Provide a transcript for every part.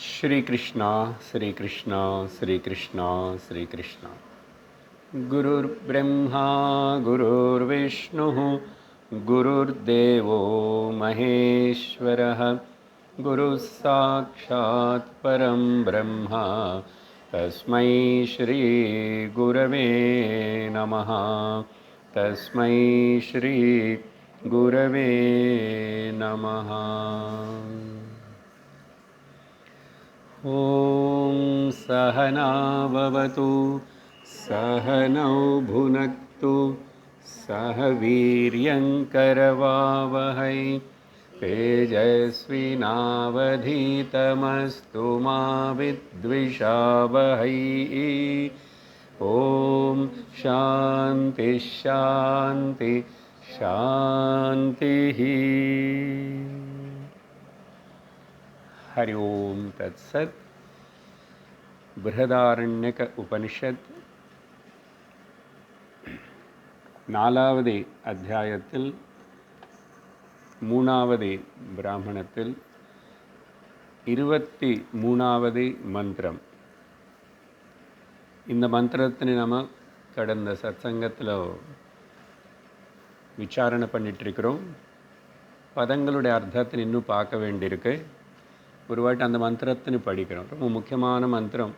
श्री कृष्णा श्री कृष्णा श्री कृष्णा श्री कृष्णा। गुरुर्ब्रह्मा गुरुर्विष्णुः गुरुर्देवो महेश्वरः गुरुः साक्षात् परं ब्रह्म तस्मै श्री गुरवे नमः। तस्मै श्री गुरवे नमः। ॐ सहनाववतु सहनौ भुनक्तु सह वीर्यङ्करवावहै तेजस्विनावधीतमस्तु मा विद्विषावहै। ॐ शान्ति शान्ति शान्तिः। हरि ओम तत्सत्। बृहदारण्यक उपनिषत् நாலாவது அத்தியாயத்தில் மூணாவது பிராமணத்தில் 23வது மந்திரம். இந்த மந்திரத்தினை நம்ம கடந்த சத்சங்கத்தில் விசாரணை பண்ணிட்டுருக்கிறோம். பதங்களுடைய அர்த்தத்தை இன்னும் பார்க்க வேண்டியிருக்கு. ஒரு வாட்டி அந்த மந்திரத்தினை படிக்கிறோம். ரொம்ப முக்கியமான மந்திரம்.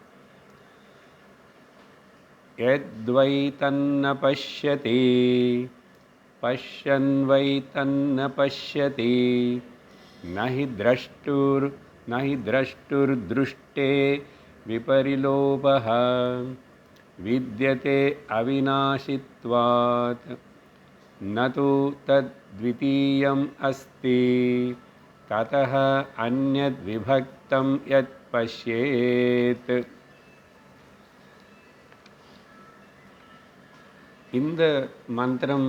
यद्वै तन्न पश्यति पश्यन् वै तन्न पश्यति न हि द्रष्टुर्दृष्टे विपरिलोभः विद्यते अविनाशित्वात् न तु तद्वितीयम् अस्ति ततः अन्यद्विभक्तं यत् पश्येत्. இந்த மந்திரம்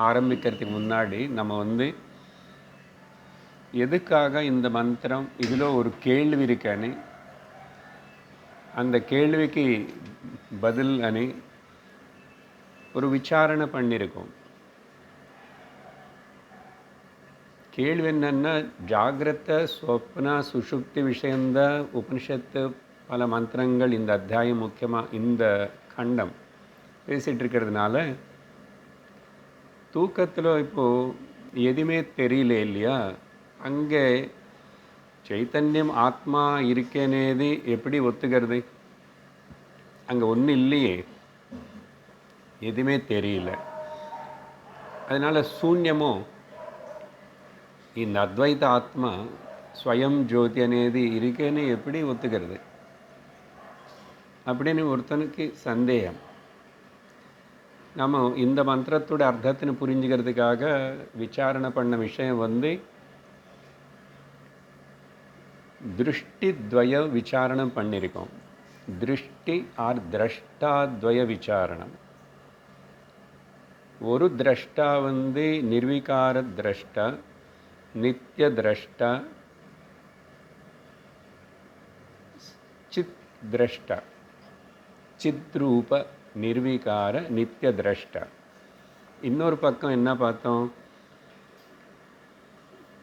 ஆரம்பிக்கிறதுக்கு முன்னாடி நம்ம எதுக்காக இந்த மந்திரம், இதில் ஒரு கேள்வி இருக்கானே, அந்த கேள்விக்கு பதில் அணி ஒரு விசாரணை பண்ணியிருக்கோம். கேள்வி என்னன்னா, ஜாகிரத ஸ்வப்ன சுஷுப்தி விஷயந்தான் உபனிஷத்து பல மந்திரங்கள் இந்த அத்தியாயம் முக்கியமாக இந்த கண்டம் பேசிகிட்டு இருக்கிறதுனால, தூக்கத்தில் இப்போது எதுவுமே தெரியல இல்லையா, அங்கே சைத்தன்யம் ஆத்மா இருக்கேனேது எப்படி ஒத்துக்கிறது? அங்கே ஒன்றும் இல்லையே, எதுவுமே தெரியல. அதனால் சூன்யமோ இந்த அத்வைத ஆத்மா ஸ்வயம் ஜோதி அனேது இருக்கேன்னு எப்படி ஒத்துக்கிறது அப்படின்னு ஒருத்தனுக்கு சந்தேகம். நம்ம இந்த மந்திரத்தோட அர்த்தத்தினை புரிஞ்சுக்கிறதுக்காக விசாரணை பண்ண விஷயம் திருஷ்டித்வய விசாரணம் பண்ணியிருக்கோம். திருஷ்டி ஆர் திரஷ்டாத்வய விசாரணம். ஒரு திரஷ்டா நிர்விகார திரஷ்டா, நித்திய திரஷ்டா, சித் திரஷ்டா, சித்ரூப நிர்விகார நித்திய திரஷ்டா. இன்னொரு பக்கம் என்ன பார்த்தோம்?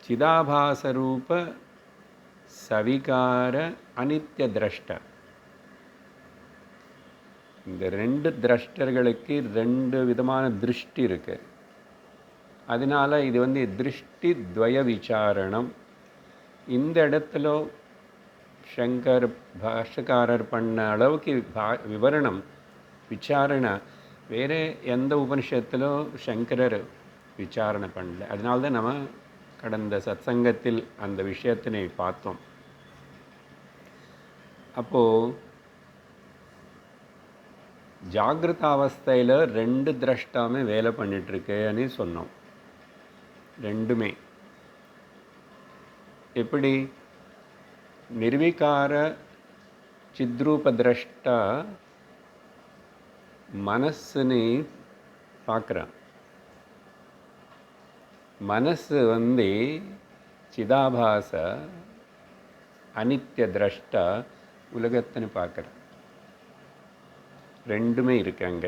சிதாபாசரூப சவிகார அனித்திய திரஷ்டா. இந்த ரெண்டு திரஷ்டர்களுக்கு ரெண்டு விதமான திருஷ்டி இருக்கு. அதனால இது திருஷ்டி துவய விசாரணம். இந்த இடத்துல சங்கர் பாஷ்யக்காரர் பண்ண அளவுக்கு விவரணம் விசாரணை வேறு எந்த உபனிஷத்திலோ சங்கரர் விசாரணை பண்ணல. அதனால்தான் நம்ம கடந்த சத்சங்கத்தில் அந்த விஷயத்தினை பார்த்தோம். அப்போது ஜாகிரத அவஸ்தையில் ரெண்டு திரஷ்டாமே வேலை பண்ணிகிட்ருக்குன்னு சொன்னோம். ரெண்டுமே எப்படி? நிர்விகார சித்ரூப திரஷ்டா மனசுன்னு பார்க்குறான். மனசு சிதாபாச அனித்திய திரஷ்டா உலகத்தின்னு பார்க்குறான். ரெண்டுமே இருக்காங்க.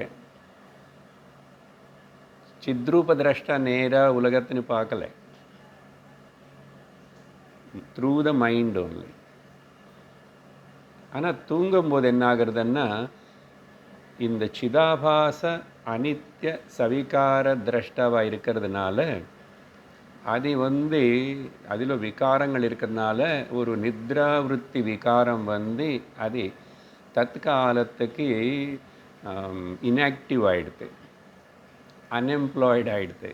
சித்ரூப திரஷ்டா நேராக உலகத்தின்னு பார்க்கல, த்ரூ த மைண்ட் ஓன்லி. ஆனால் தூங்கும்போது என்ன ஆகுறதுன்னா இந்த சிதாபாச அனித்ய சவிகார திரஷ்டாவாக இருக்கிறதுனால அது அதில் விகாரங்கள் இருக்கிறதுனால ஒரு நித்ராவிருத்தி விகாரம் அது தற்காலத்துக்கு இன்ஆக்டிவ் ஆகிடுது, அன்எம்ப்ளாய்டு ஆகிடுது.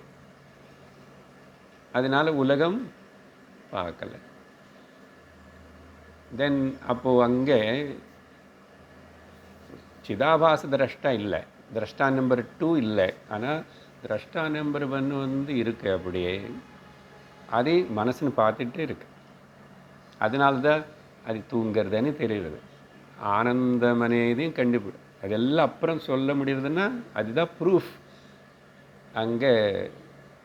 அதனால் உலகம் பார்க்கலை. தென் அப்போது அங்கே சிதாபாச திரஷ்டா இல்லை, திரஷ்டா நம்பர் 2 இல்லை. ஆனால் திரஷ்டா நம்பர் 1 இருக்குது. அப்படியே அது மனசுன்னு பார்த்துட்டே இருக்கு. அதனால தான் அது தூங்கிறதுன்னு தெரியுது. ஆனந்தம் அனேதையும் கண்டுபிடி அதெல்லாம் அப்புறம் சொல்ல முடியுதுன்னா அதுதான் ப்ரூஃப். அங்கே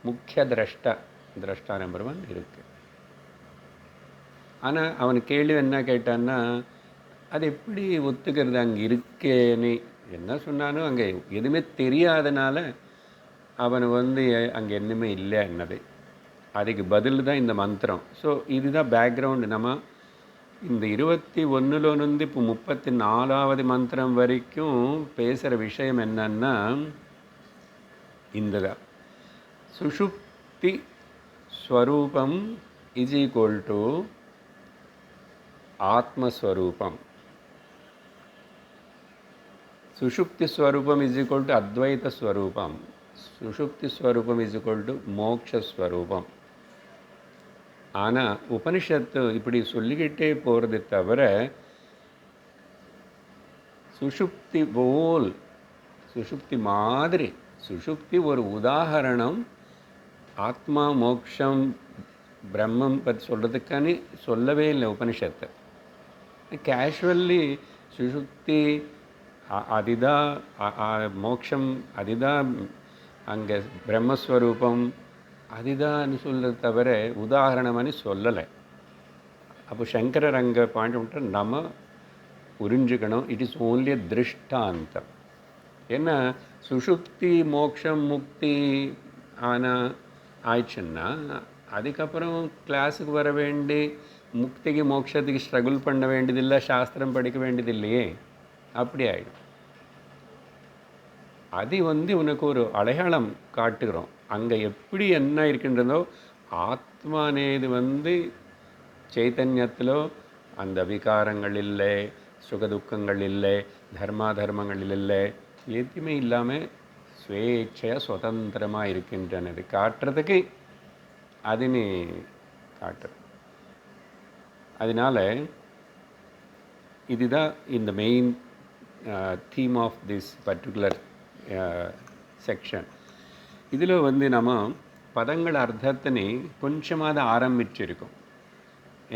முக்கிய திரஷ்டா நம்பர் 1 இருக்குது. ஆனால் அவன் கேள்வி என்ன கேட்டான்னா, அது எப்படி ஒத்துக்கிறது அங்கே இருக்கேன்னு என்ன சொன்னானோ அங்கே எதுவுமே தெரியாதனால அவன் அங்கே என்னமே இல்லை என்னது. அதுக்கு பதில் தான் இந்த மந்திரம். ஸோ இதுதான் பேக்ரவுண்டு. நம்ம இந்த 21 இப்போ 34வது மந்திரம் வரைக்கும் பேசுகிற விஷயம் என்னன்னா இந்ததான். சுஷுப்தி ஸ்வரூபம் இஸ் ஈக்குவல் டு ஆத்மஸ்வரூபம். சுஷுப்தி ஸ்வரூபம் இஸ் ஈக்குவல் டு அத்வைத ஸ்வரூபம். சுஷுப்தி ஸ்வரூபம் இஸ் ஈக்குவல் டு மோக்ஷஸ்வரூபம். ஆனால் உபனிஷத்து இப்படி சொல்லிக்கிட்டே போகிறது தவிர சுஷுப்தி போல், சுஷுப்தி மாதிரி, சுஷுப்தி ஒரு உதாரணம், ஆத்மா மோக்ஷம் பிரம்மம் பற்றி சொல்கிறதுக்கான சொல்லவே இல்லை உபனிஷத்து. கேஷுவல்லி சுஷுப்தி அதுதான் மோக்ஷம், அதுதான் அங்கே பிரம்மஸ்வரூபம், அதுதான் சொல்கிறது தவிர உதாரணம்னு சொல்லலை. அப்போ சங்கரர் அங்கே பாயிண்ட் பண்ணிட்டு நம்ம புரிஞ்சுக்கணும், இட் இஸ் ஓன்லி திருஷ்டாந்தம். ஏன்னா சுஷுப்தி மோக்ஷம் முக்தி ஆயிடுச்சுன்னா அதுக்கப்புறம் கிளாஸுக்கு வர வேண்டி முக்திக்கு மோட்சத்துக்கு ஸ்ட்ரகிள் பண்ண வேண்டியதில்லை, சாஸ்திரம் படிக்க வேண்டியதில்லையே. அப்படி ஆகிடும். அது உனக்கு ஒரு அடையாளம் காட்டுகிறோம். அங்கே எப்படி என்ன இருக்கின்றதோ ஆத்மானேது சைத்தன்யத்திலோ அந்த விகாரங்கள் இல்லை, சுகதுக்கங்கள் இல்லை, தர்மாதர்மங்கள் இல்லை, எதுவுமே இல்லாமல் ஸ்வேச்சையாக சுதந்திரமாக இருக்கின்றனது காட்டுறதுக்கு அது நீ காட்டுற. அதனால் இதுதான் இந்த main theme of this particular section. இதில் நம்ம பதங்கள் அர்த்தத்தினை கொஞ்சமாக ஆரம்பிச்சிருக்கோம்.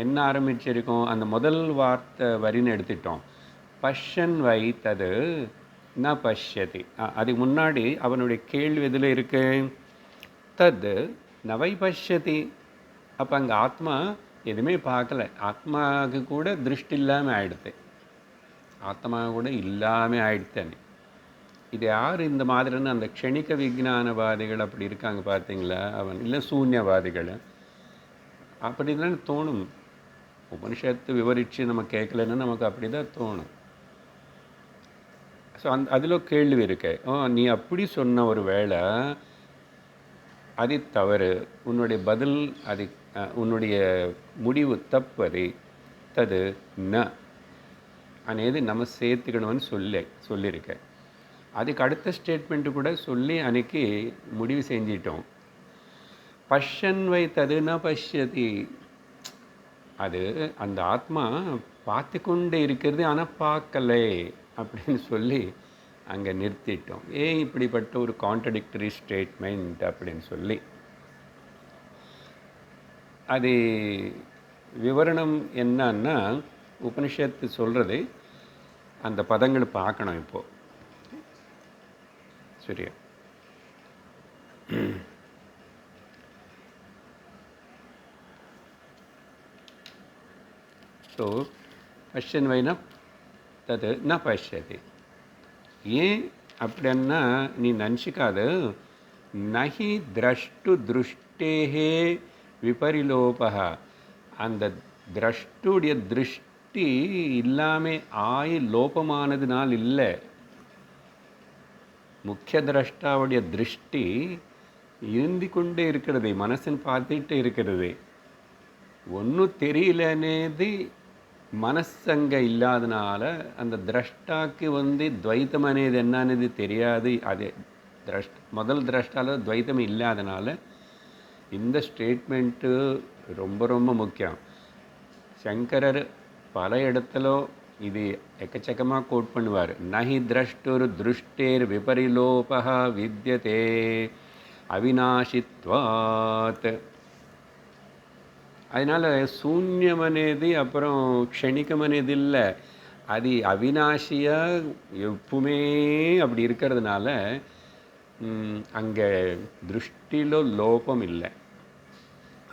என்ன ஆரம்பிச்சிருக்கோம்? அந்த முதல் வார்த்தை வரின்னு எடுத்துட்டோம். பஷ்யன் வைத்தது ந பஷ்யதி. அதுக்கு முன்னாடி அவனுடைய கேள்வி எதில் இருக்கு? தது நவை பஷ்யதி. அப்போ அங்கே ஆத்மா எதுவுமே பார்க்கல, ஆத்மாவுக்கு கூட திருஷ்டி இல்லாமல் ஆயிடுது, ஆத்மா கூட இல்லாமல் ஆயிடுத்தேன்னு. இது யார் இந்த மாதிரின்னு அந்த க்ஷணிக விஞ்ஞானவாதிகள் அப்படி இருக்காங்க பார்த்தீங்களா? அவன் இல்லை சூன்யவாதிகள் அப்படி தான் தோணும். உபனிஷத்து விவரித்து நம்ம கேட்கலன்னு நமக்கு அப்படி தான் தோணும். ஸோ அதில் கேள்வி இருக்கு. நீ அப்படி சொன்ன ஒரு வேளை அது தவறு, உன்னுடைய பதில் அது உன்னுடைய முடிவு தப்பது, தது ந அனேது நம்ம சேர்த்துக்கணும்னு சொல்லியிருக்கேன். அதுக்கு அடுத்த ஸ்டேட்மெண்ட்டு கூட சொல்லி அன்னைக்கு முடிவு செஞ்சிட்டோம். பஷ்யன் வைத்தது ந பஷ்யதி. அது அந்த ஆத்மா பார்த்து கொண்டே இருக்கிறது ஆனால் பார்க்கலை அப்படின்னு சொல்லி அங்கே நிறுத்திட்டோம். ஏன் இப்படிப்பட்ட ஒரு கான்ட்ரடிக்டரி ஸ்டேட்மெண்ட் அப்படின்னு சொல்லி அது விவரணம் என்னன்னா உபனிஷத்து சொல்கிறது. அந்த பதங்களை பார்க்கணும் இப்போது. சரியா? ஸோ பஷ்யன் வைனா தது ந பஷ்யதி. ஏன் அப்படின்னா நீ நினச்சிக்காது, நஹி திரஷ்டு திருஷ்டேஹே விபரிலோபா. அந்த திரஷ்டுடைய திருஷ்டி இல்லாமல் ஆய் லோபமானதுனால் இல்லை. முக்கிய திரஷ்டாவுடைய திருஷ்டி இருந்து கொண்டே இருக்கிறது, மனசன் பார்த்துட்டு இருக்கிறது. ஒன்றும் தெரியலனேது மனசு அங்கே இல்லாதனால அந்த திரஷ்டாக்கு துவைத்தம் అనేది என்னன்னு தெரியாது. அது முதல் திரஷ்டால துவைத்தம் இல்லாதனால இந்த ஸ்டேட்மெண்ட்டு ரொம்ப ரொம்ப முக்கியம். சங்கரர் பல இடத்துல இது எக்கச்சக்கமாக கோட் பண்ணுவார். நஹி திரஷ்டுர் திருஷ்டேர் விபரிலோபः வித்யதே அவிநாஷித்வாத். அதனால் சூன்யம் అనేది அப்புறம் க்ஷணிகம் అనేది இல்லை, அது அவிநாஷியாக எப்பவுமே அப்படி இருக்கிறதுனால அங்கே திருஷ்டிలో லோபம் இல்லை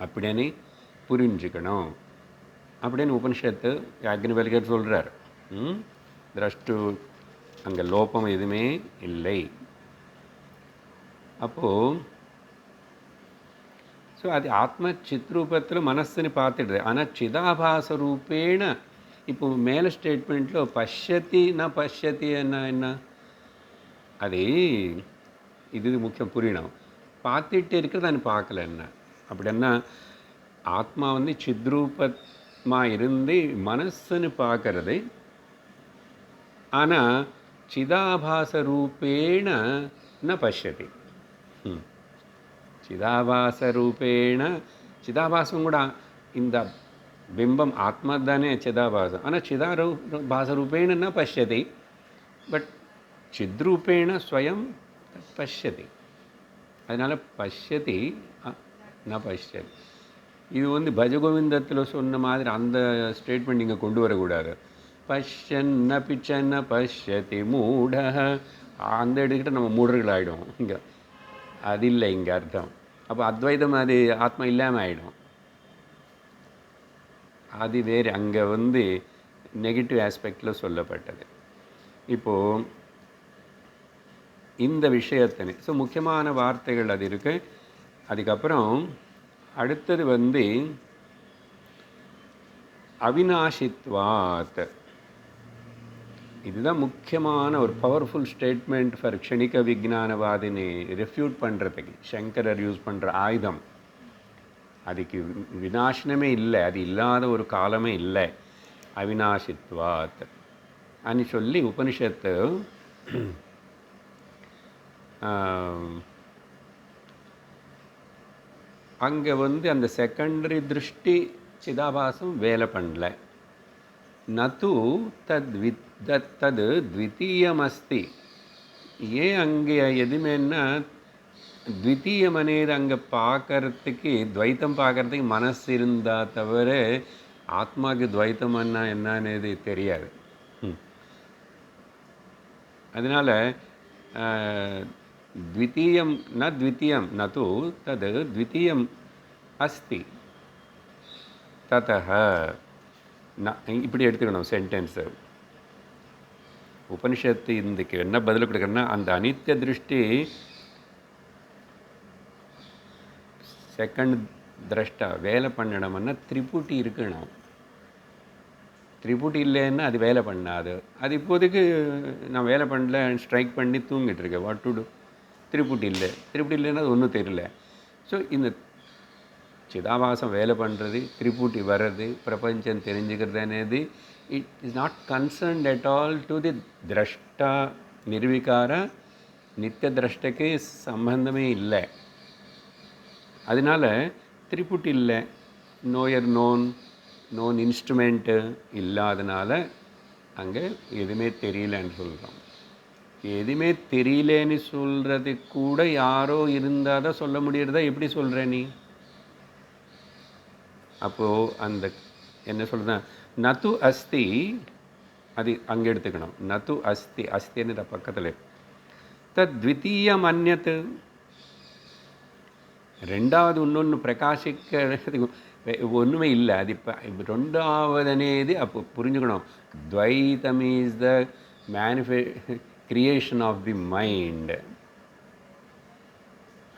அப்படின்னு புரிஞ்சுக்கணும் அப்படின்னு உபனிஷத்து யாக்ஞவல்கர் சொல்கிறார். திரஷ்டு அங்கே லோபம் எதுவுமே இல்லை. அப்போது ஸோ அது ஆத்ம சித்ரூபத்தில் மனசுன்னு பார்த்துடுது. ஆனால் சிதாபாச ரூபேண இப்போ மேலே ஸ்டேட்மெண்ட்டில் பஷ்யதி ந பஷ்யதி என்ன அது இது முக்கியம் புரியணும். பார்த்துட்டு இருக்கிறது நான் பார்க்கல என்ன அப்படின்னா ஆத்மா சித்ரூபமாக இருந்து மனசுன்னு பார்க்கறது. ஆனால் சிதாபாச ரூபேண ந பஷ்யதி. சிதாபாச ரூபேண சிதாபாசம் கூட இந்த பிம்பம் ஆத்மா தானே சிதாபாசம். ஆனால் சிதாபாச ரூபேண ந பஷ்யதி, பட் சித்ரூபேண ஸ்வயம் பஷ்யதி. அதனால் பஷ்யதி ந பஷ்யதி. இது பஜகோவிந்தத்தில் சொன்ன மாதிரி அந்த ஸ்டேட்மெண்ட் இங்கே கொண்டு வரக்கூடாது. பஷ்யன்ன பிச்சன்ன பஷ்யதி மூட, அந்த எடுக்கிட்ட நம்ம மூடர்கள் ஆகிடும். இங்கே அது இல்லை இங்கே அர்த்தம். அப்போ அத்வைதம் அது ஆத்மா இல்லாமல் ஆகிடும். அது வேறு, அங்கே நெகட்டிவ் ஆஸ்பெக்டில் சொல்லப்பட்டது. இப்போது இந்த விஷயத்தினை ஸோ முக்கியமான வார்த்தைகள் அது இருக்குது. அதுக்கப்புறம் அடுத்தது அவிநாஷித்வாத். இதுதான் முக்கியமான ஒரு பவர்ஃபுல் ஸ்டேட்மெண்ட் ஃபார் க்ஷணிக விஜானவாதினை ரெஃப்யூட் பண்ணுறதுக்கு சங்கரர் யூஸ் பண்ணுற ஆயுதம். அதுக்கு விநாசனமே இல்லை, அது இல்லாத ஒரு காலமே இல்லை. அவிநாஷித்வாத் అని சொல்லி உபனிஷத்து அங்கே அந்த செகண்டரி திருஷ்டி சிதாபாசம் வேலை பண்ணல. நது தது த்விதீயமஸ்தி. ஏன் அங்கே எதுவுமேன்னா த்விதீயம் అనేది அங்கே பார்க்கறதுக்கு துவைத்தம் பார்க்கறதுக்கு மனசு இருந்தால் தவிர ஆத்மாவுக்கு துவைத்தம் என்னன்னு தெரியாது. அதனால் த்விதீயம் ந த்விதீயம் நது தது த்விதீயம் அஸ்தி ததஹ. இப்படி எடுத்துக்கணும் சென்டென்ஸு. உபனிஷத்து இதுக்கு என்ன பதில் கொடுக்குறேன்னா அந்த அனித்திய திருஷ்டி செகண்ட் திரஷ்டா வேலை பண்ணணும்னா திரிபுட்டி இருக்கணும். திரிபுட்டி இல்லைன்னா அது வேலை பண்ணாது. அது இப்போதைக்கு நான் வேலை பண்ணல, ஸ்ட்ரைக் பண்ணி தூங்கிட்டு இருக்கேன். What to two? திரிபுட்டி இல்லைன்னா அது ஒன்றும் தெரியல. ஸோ இந்த சிதாபாசம் வேலை பண்ணுறது, திரிபுட்டி வர்றது, பிரபஞ்சம் தெரிஞ்சுக்கிறது అనేది it is not concerned at all to the திரஷ்டா. நிர்விகார நித்திய திரஷ்டக்கு சம்பந்தமே இல்லை. அதனால் திரிபுட்டி இல்லை, நோயர் நோன் இன்ஸ்ட்ருமெண்ட்டு இல்லாதனால அங்கே எதுவுமே தெரியலன்னு சொல்கிறோம். எதுவுமே தெரியலேன்னு சொல்கிறது கூட யாரோ இருந்தால் தான் சொல்ல முடியறதா? எப்படி சொல்கிற நீ? அப்போது அந்த என்ன சொல்கிறேன், நது அஸ்தி, அது அங்கே எடுத்துக்கணும். நது அஸ்தி, அஸ்தின்னு பக்கத்தில் தத் த்விதீயம் அந்யத். ரெண்டாவது இன்னொன்று பிரகாசிக்கிறதுக்கு ஒன்றுமே இல்லை. அது இப்போ ரெண்டாவது అనేది அப்போ புரிஞ்சுக்கணும். துவைதம் is the creation of the mind.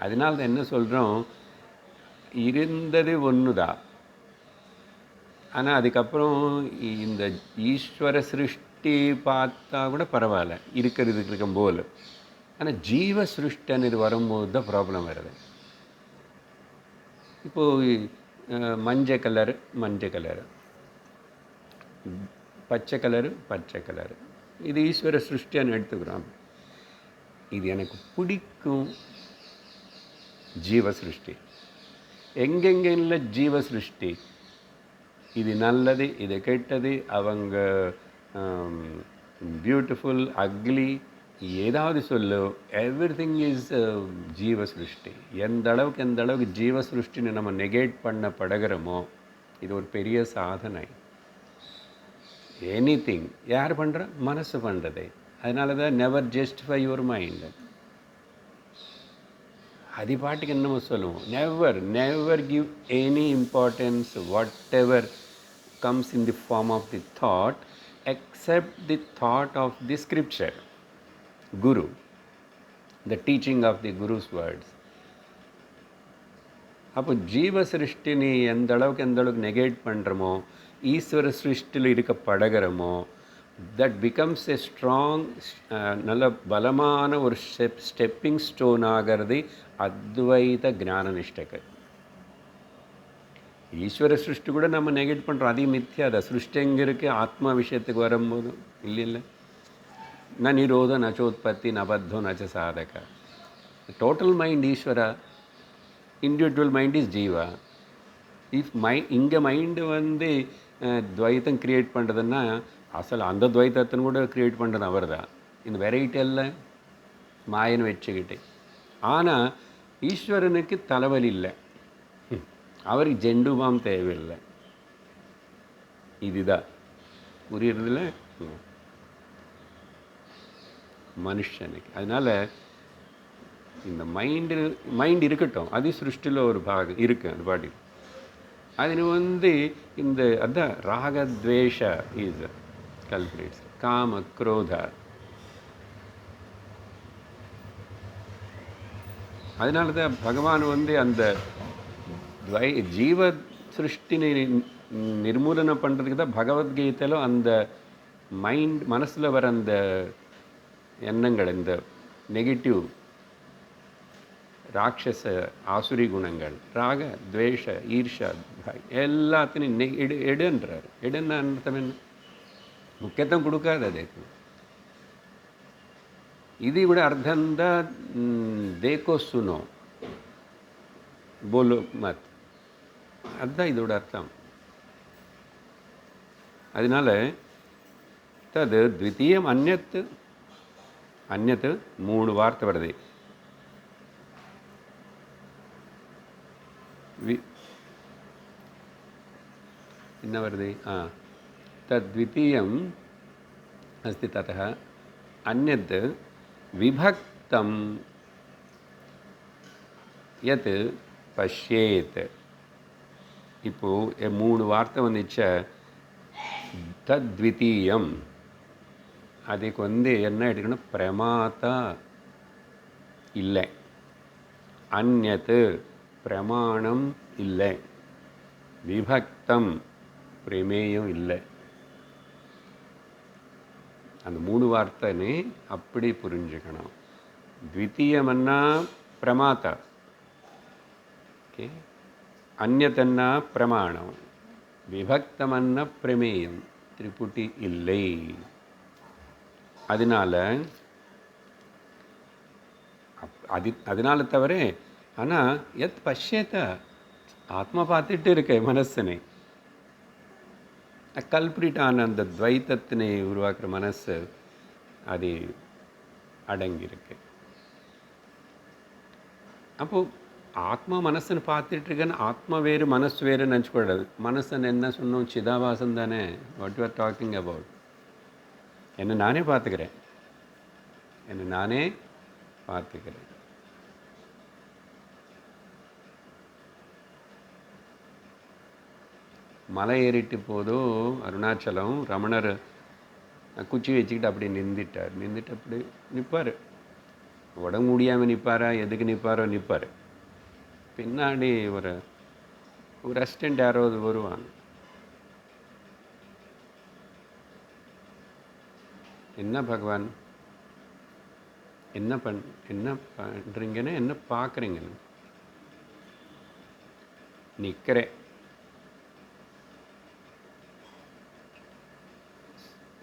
அதனால தான் என்ன சொல்கிறோம், இருந்தது ஒன்று தான், ஆனால் அதுக்கப்புறம் இந்த ஈஸ்வர சிருஷ்டி பார்த்தா கூட பரவாயில்ல, இருக்கிறதுக்கு இருக்கும் போல். ஆனால் ஜீவ சிருஷ்டின்னு இது வரும்போது தான் ப்ராப்ளம் வருது. இப்போது மஞ்சள் கலரு, பச்சை கலரு, இது ஈஸ்வர சிருஷ்டின்னு எடுத்துக்கிறோம். இது எனக்கு பிடிக்கும் ஜீவ சிருஷ்டி. எங்கெங்கே இல்லை ஜீவ சிருஷ்டி, இது நல்லது, இது கெட்டது, அவங்க பியூட்டிஃபுல், அக்லி, ஏதாவது சொல்லு, எவ்ரி திங் இஸ் ஜீவ சிருஷ்டி. எந்த அளவுக்கு ஜீவ சிருஷ்டின்னு நம்ம நெகேட் பண்ண படுகிறோமோ, இது ஒரு பெரிய சாதனை. எனிதிங் யார் பண்ணுற? மனசு பண்ணுறது. அதனால தான் நெவர் ஜஸ்டிஃபை யுவர் மைண்ட். அது பாட்டுக்கு என்னமோ சொல்லுவோம். Never give any importance what ever comes in the form of the thought, except the thought of the scripture, Guru, the teaching of the Guru's words. அப்போ ஜீவ சிருஷ்டி நீ எந்த அளவுக்கு நெகேட் பண்ணுறமோ, ஈஸ்வர சிருஷ்டியில் இருக்க பழகிறமோ, தட் பிகம்ஸ் எ ஸ்ட்ராங், நல்ல பலமான ஒரு ஸ்டெப்பிங் ஸ்டோன் ஆகிறது அத்வைத ஞான நிஷ்டைக்கு. ஈஸ்வர சிருஷ்டி கூட நம்ம நெகேட் பண்ணுறோம், அதையும் மித்யாத சிருஷ்டி எங்கே இருக்குது? ஆத்மா விஷயத்துக்கு வரும்போது இல்லை. ந நிரோத நச்சோத்பத்தி நபத்தோ நச்ச சாதக. டோட்டல் மைண்ட் ஈஸ்வரா, individual mind is Jeeva. If இங்கே மைண்டு துவைத்தம் க்ரியேட் பண்ணுறதுன்னா, அசல் அந்த துவைத்தத்தின் கூட க்ரியேட் பண்ணுறது அவர் தான். இந்த வெரைட்டி எல்லாம் மாயன்னு வச்சுக்கிட்டு. ஆனால் ஈஸ்வரனுக்கு தலைவலி இல்லை, அவருக்கு ஜெண்டுபாம் தேவையில்லை. இதுதான் புரியுறதுல மனுஷனுக்கு. அதனால் இந்த மைண்ட் இருக்கட்டும், அது சிருஷ்டியில் ஒரு பாகம் இருக்குது. அந்த பாட்டி அது இந்த அதான் ராகத்வேஷ இஸ் கல்பிரேட்ஸ், காம குரோத. அதனால தான் பகவான் அந்த ஜீவ சிருஷ்டினை நிர்மூலனை பண்ணுறதுக்கு தான் பகவத்கீதையில் அந்த மனசில் வர அந்த எண்ணங்கள், இந்த நெகட்டிவ் ராட்சச ஆசுரி குணங்கள், ராக துவேஷ ஈர்ஷா எல்லாத்தையும் எடுன்றார். எடுன்னு அர்த்தம் என்ன? முக்கியத்துவம் கொடுக்காது அதுக்கு. இது விட அர்த்தம்தான் தேக்கோ சுனோ போலோ மத், அதுதான் இதோட அர்த்தம். அதனால தது த்விதீயம் அந்நத். அந்நத் 3 வார்த்தை வருது. என்ன வருது? தத்விதீயம் அஸ்தி ததः அந்நத் விபக்தம் யத் பஷ்யேத். இப்போது 3 வார்த்தை வந்துச்ச. தத்விதீயம் அதுக்கு என்ன எடுக்கணும்? பிரமாதா இல்லை, அந்நத் பிரமாணம் இல்லை, விபக்தம் பிரமேயம் இல்லை. அந்த 3 வார்த்தைன்னு அப்படி புரிஞ்சுக்கணும். த்விதீயம்னா பிரமாதா, ஓகே, அந்நத்தன்னா பிரமாணம், விபக்தமன்னா பிரமேயம், திரிபுட்டி இல்லை. அதனால தவிர. ஆனால் எத் பஷ்யத்த, ஆத்மா பார்த்துட்டு இருக்க மனசனை, கல்பிரிட்டான அந்த துவைத்தத்தினை உருவாக்குற மனசு அது அடங்கியிருக்கு. அப்போது ஆத்மா மனசுன்னு பார்த்துட்டு இருக்கேன்னு ஆத்மா வேறு மனசு வேறுன்னு நினச்சிக்கூடாது. மனசுன்னு என்ன சொன்னோம்? சிதாபாசம் தானே. What you are talking about? என்னை நானே பார்த்துக்கிறேன். மலை ஏறிட்டு போதும் அருணாச்சலம் ரமணர் குச்சி வச்சுக்கிட்டு அப்படி நின்றுட்டு அப்படி நிற்பார். உடம்பு முடியாமல் நிற்பாரா, எதுக்கு நிற்பார். பின்னாடி ஒரு அசிஸ்டண்ட் யாராவது வருவாங்க. என்ன பகவான், என்ன பண்ணுறீங்கன்னு, என்ன பார்க்குறீங்கன்னு. நிற்கிறேன்.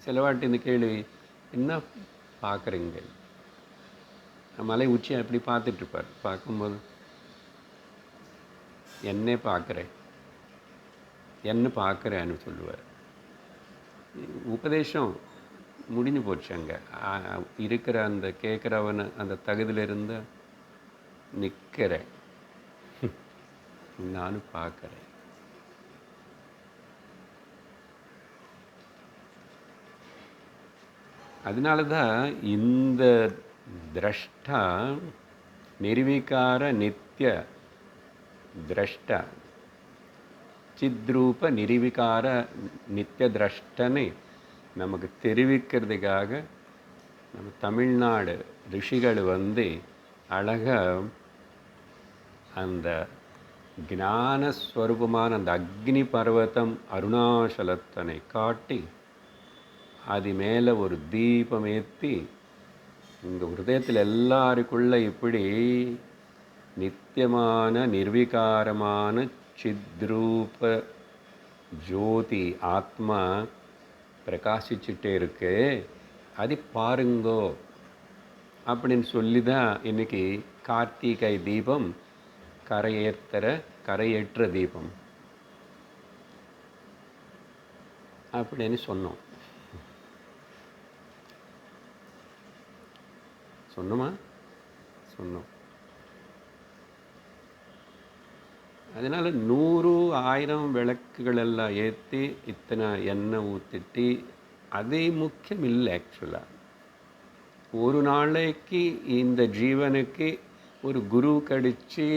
சிலவாட்டி இந்த கேள்வி, என்ன பார்க்குறீங்க? மலை உச்சியை அப்படி பார்த்துட்ருப்பார். பார்க்கும்போது என்னே பார்க்குறேன், என்ன பார்க்குறேன்னு சொல்லுவார். உபதேசம் முடிஞ்சு போச்சு. அங்கே இருக்கிற அந்த கேட்குறவனை அந்த தகுதியிலிருந்து நிற்கிறேன், நானும் பார்க்குறேன். அதனால தான் இந்த திரஷ்டா நிர்விகார நித்திய திரஷ்டா, சித்ரூப நிர்விகார நித்திய திரஷ்டனை நமக்கு தெரிவிக்கிறதுக்காக நம்ம தமிழ்நாடு ரிஷிகள் வந்து அழகாக அந்த ஞானஸ்வரூபமான அந்த அக்னி பர்வதம் அருணாச்சலத்தனை காட்டி அது மேலே ஒரு தீபம் ஏற்றி இந்த ஹிருதயத்தில் எல்லாருக்குள்ள இப்படி நித்தியமான நிர்விகாரமான சித்ரூப ஜோதி ஆத்மா பிரகாசிச்சுட்டே இருக்கு, அது பாருங்கோ அப்படின்னு சொல்லி தான் இன்றைக்கி கார்த்திகை தீபம் கரையேற்ற தீபம் அப்படின்னு சொன்னோம். சொன்னோம். அதனால் 100 1000 விளக்குகள் எல்லாம் ஏற்றி இத்தனை எண்ணெய் ஊற்றிட்டு அதே முக்கியம் இல்லை. ஆக்சுவலாக ஒரு நாளைக்கு இந்த ஜீவனுக்கு ஒரு குரு கடிச்சு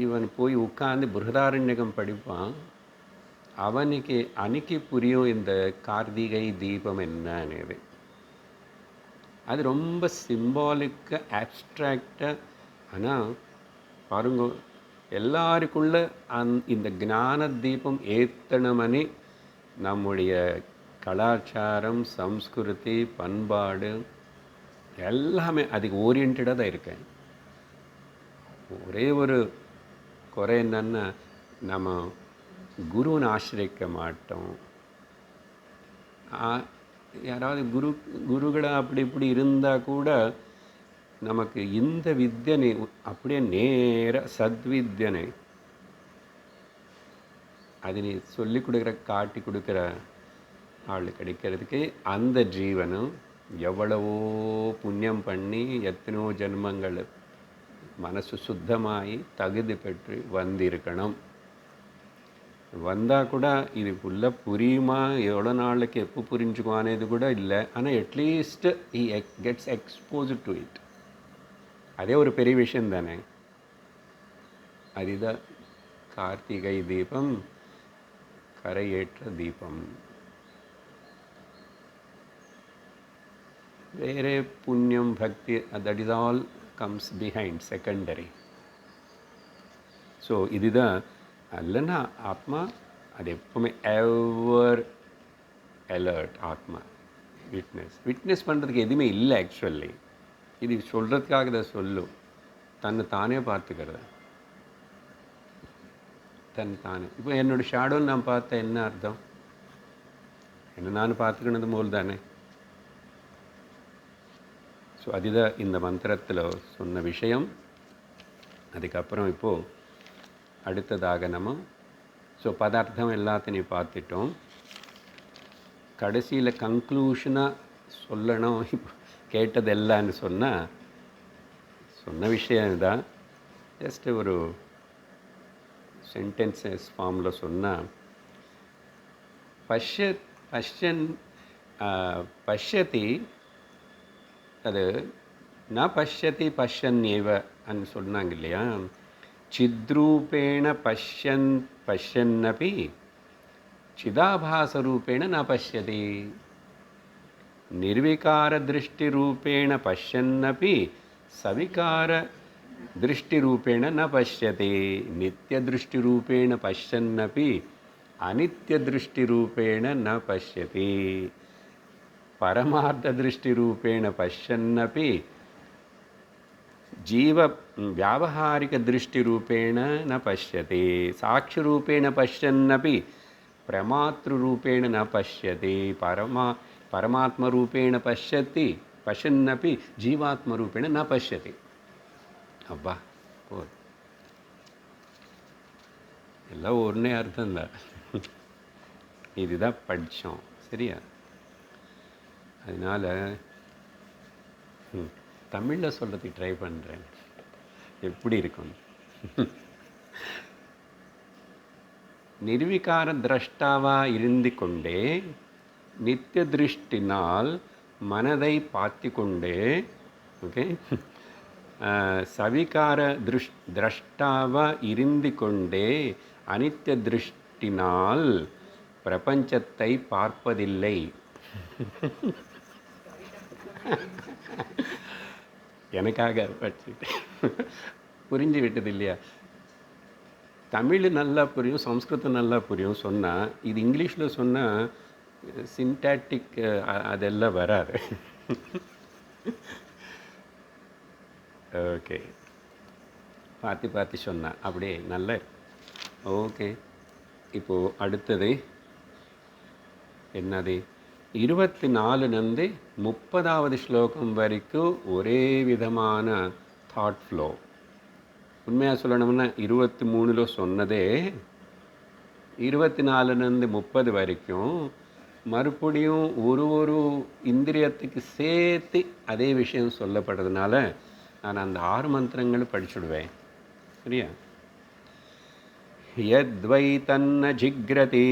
இவன் போய் உட்கார்ந்து பிருகதாரண்யகம் படிப்பான். அவனுக்கு அன்னைக்கு புரியும் இந்த கார்த்திகை தீபம் என்னன்னு. அது ரொம்ப சிம்பாலிக்காக ஆப்ஸ்ட்ராக்டாக. ஆனால் பாருங்க, எல்லாருக்குள்ள இந்த ஞான தீபம் ஏற்றணுமனே நம்முடைய கலாச்சாரம், சம்ஸ்கிருதி, பண்பாடு எல்லாமே அதுக்கு ஓரியன்டாக தான் இருக்கேன். ஒரே ஒரு குறை என்னன்னா, நம்ம குருவை ஆசிரிக்க மாட்டோம். யாராவது குருகளாக அப்படி இப்படி இருந்தால் கூட நமக்கு இந்த வித்யனை அப்படியே நேர சத்வித்யனை அது நீ சொல்லி கொடுக்குற காட்டி கொடுக்குற ஆள் கிடைக்கிறதுக்கு அந்த ஜீவனும் எவ்வளவோ புண்ணியம் பண்ணி எத்தனையோ ஜென்மங்கள் மனசு சுத்தமாகி தகுதி பெற்று வந்திருக்கணும். வந்தால் கூட இது ஃபுல்லாக புரியுமா, எவ்வளோ நாளைக்கு எப்போ புரிஞ்சுக்குவானது கூட இல்லை. ஆனால் at least he gets exposed to it. அதே ஒரு பெரிய விஷயம் தானே. அதுதான் கார்த்திகை தீபம் கரையேற்ற தீபம். வேறு புண்ணியம் பக்தி that is all comes behind, secondary. So இதுதான் அல்லனா ஆத்மா. அது எப்பவுமே எவர் அலர்ட் ஆத்மா. விட்னஸ் பண்ணுறதுக்கு எதுவுமே இல்லை. ஆக்சுவலி இது சொல்கிறதுக்காக தான் சொல்லும். தன்னை தானே பார்த்துக்கிறது, தானே. இப்போ என்னோடய ஷேடோன்னு நான் பார்த்தேன், என்ன அர்த்தம்? என்ன நான் பார்த்துக்கினது போல் தானே. ஸோ அதுதான் இந்த மந்திரத்தில் சொன்ன விஷயம். அதுக்கப்புறம் இப்போது அடுத்ததாக நம்ம பதார்த்தம் எல்லாத்தையும் பார்த்துட்டோம். கடைசியில் கன்க்ளூஷனாக சொல்லணும் இப்போ கேட்டதெல்லாம்னு சொன்ன விஷயம் தான். ஜஸ்ட்டு ஒரு சென்டென்சஸ் ஃபார்மில் சொன்னால், பஷ்யதி அது ந பஷ்யதி பஷ்யன்யேவ அன்னு சொன்னாங்க இல்லையா. சித்ரூபேண பஷ்யன்னபி சிதாபாசரூபேண ந பஷ்யதி. நிர்விகார திருஷ்டிரூபேண பஷ்யன்னபி சவிகார திருஷ்டிரூபேண ந பஷ்யதி. நித்திய திருஷ்டிரூபேண பஷ்யன்னபி அனித்திய திருஷ்டிரூபேண ந பஷ்யதி. परमार्थदृष्टिरूपेण पश्यन्नपि जीव व्यावहारिकदृष्टिरूपेण न पश्यते, साक्षिरूपेण पश्यन्नपि प्रमातृरूपेण न पश्यते, परमात्मरूपेण पश्यन्नपि जीवात्मरूपेण न पश्यते. அப்பா போதும், எல்லாம் ஒன்றே அர்த்தம்தான். இதுதான் படித்தோம், சரியா? அதனால் தமிழில் சொல்கிறதுக்கு ட்ரை பண்ணுறேன், எப்படி இருக்கும். நிர்விகார திரஷ்டாவாக இருந்து கொண்டே நித்திய திருஷ்டினால் மனதை பார்த்து கொண்டே, ஓகே, சவிகார திரஷ்டாவாக இருந்து கொண்டே அனித்திய திருஷ்டினால் பிரபஞ்சத்தை பார்ப்பதில்லை. எனக்காக படிச்சுட்டேன், புரிஞ்சு விட்டது இல்லையா? தமிழ் நல்லா புரியும், சம்ஸ்கிருதம் நல்லா புரியும் சொன்னால், இது இங்கிலீஷில் சொன்னால் சின்டாக்டிக் அதெல்லாம் வராது. ஓகே, பார்த்து சொன்னால் அப்படியே நல்ல. ஓகே, இப்போது அடுத்தது என்னது? 24 30வது ஸ்லோகம் வரைக்கும் ஒரே விதமான தாட் ஃப்ளோ. உண்மையாக சொல்லணும்னா 23 சொன்னதே 24 30 வரைக்கும் மறுபடியும் ஒரு இந்திரியத்துக்கு சேர்த்து அதே விஷயம் சொல்லப்படுறதுனால நான் அந்த 6 மந்திரங்களும் படிச்சுடுவேன், சரியா? யத்வை தன்ன ஜிக்ரதி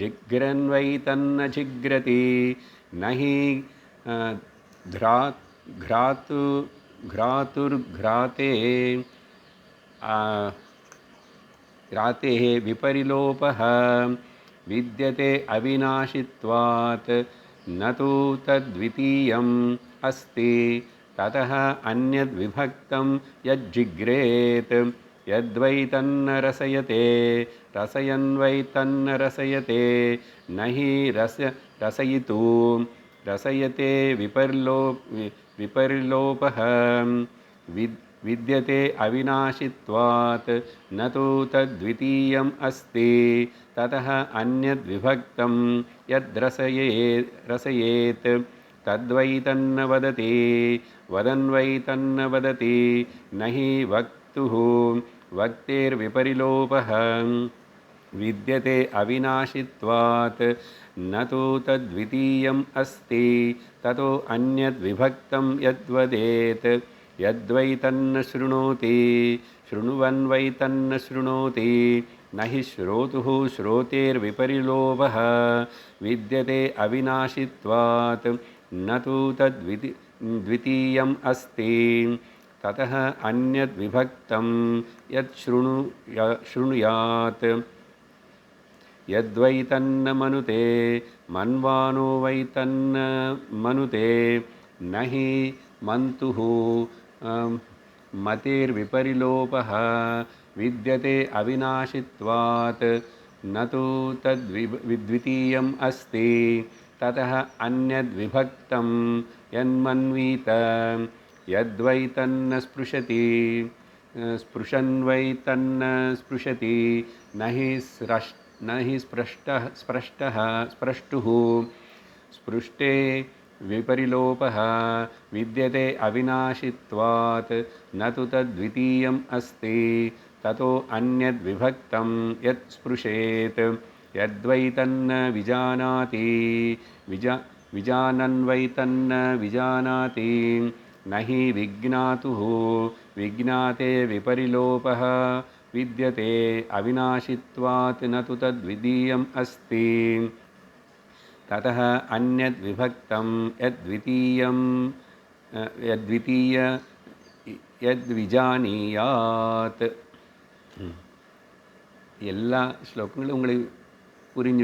ஜிக்ரன்வை தன்ன ஜிக்ரதி நஹி घ्रातुर्घ्राते घ्रातेः विपरिलोपः विद्यते अविनाशित्वात् न तु तद्वितीयम् अस्ति ततः अन्यद्विभक्तं यज्जिग्रेत् यद्वै तन्न रसयते रसयन्वै तन्न रसयते न हि रसयितु रसयते विपरिलोपः विद्यते अविनाशित्वात् न तु तद्वितीयम् अस्ति ततः अन्यद्विभक्तं यद्रसयेत् तद्वै तन्न वदति वदन्वै तन्न वदति न हि वक्तुः वक्तेर्विपरिलोपः विद्यते अविनाशित्वात् न तु तद्वितीयम् अस्ति ततो अन्यद्विभक्तं यद्वदेत् यद्वै तन्न शृणोति शृण्वन्वै तन्न शृणोति न हि श्रोतुः श्रोतेर्विपरिलोभः विद्यते अविनाशित्वात् न तु तद्वितीयम् अस्ति ततः अन्यद्विभक्तं यच्छृणुयात् यद्वै तन्न मनुते मन्वानो वै तन्न मनुते न हि मन्तुः मतेर्विपरिलोपः विद्यते अविनाशित्वात् न तु तद्विद्वितीयम् अस्ति ततः अन्यद्विभक्तं यन्मन्वीत यद्वै तन्न स्पृशति स्पृशन्वै तन्न स्पृशति न हि स्पृष्टुः स्पृष्टे विपरिलोपः विद्यते अविनाशित्वात् न तु तद्वितीयम् अस्ति ततो अन्यद्विभक्तं यत् स्पृशेत् यद्वै तन्न विजानाति विजानन्वै तन्न विजानाति न हि विज्ञातुः विज्ञाते विपरिलोपः विद्यते अविनाशित्वात् न तु तद्वितीयम् अस्ति ततः अन्यद्विभक्तं यद्विजानीयात्. எல்லா ஸ்லோகங்களும் உங்களுக்கு புரிஞ்சு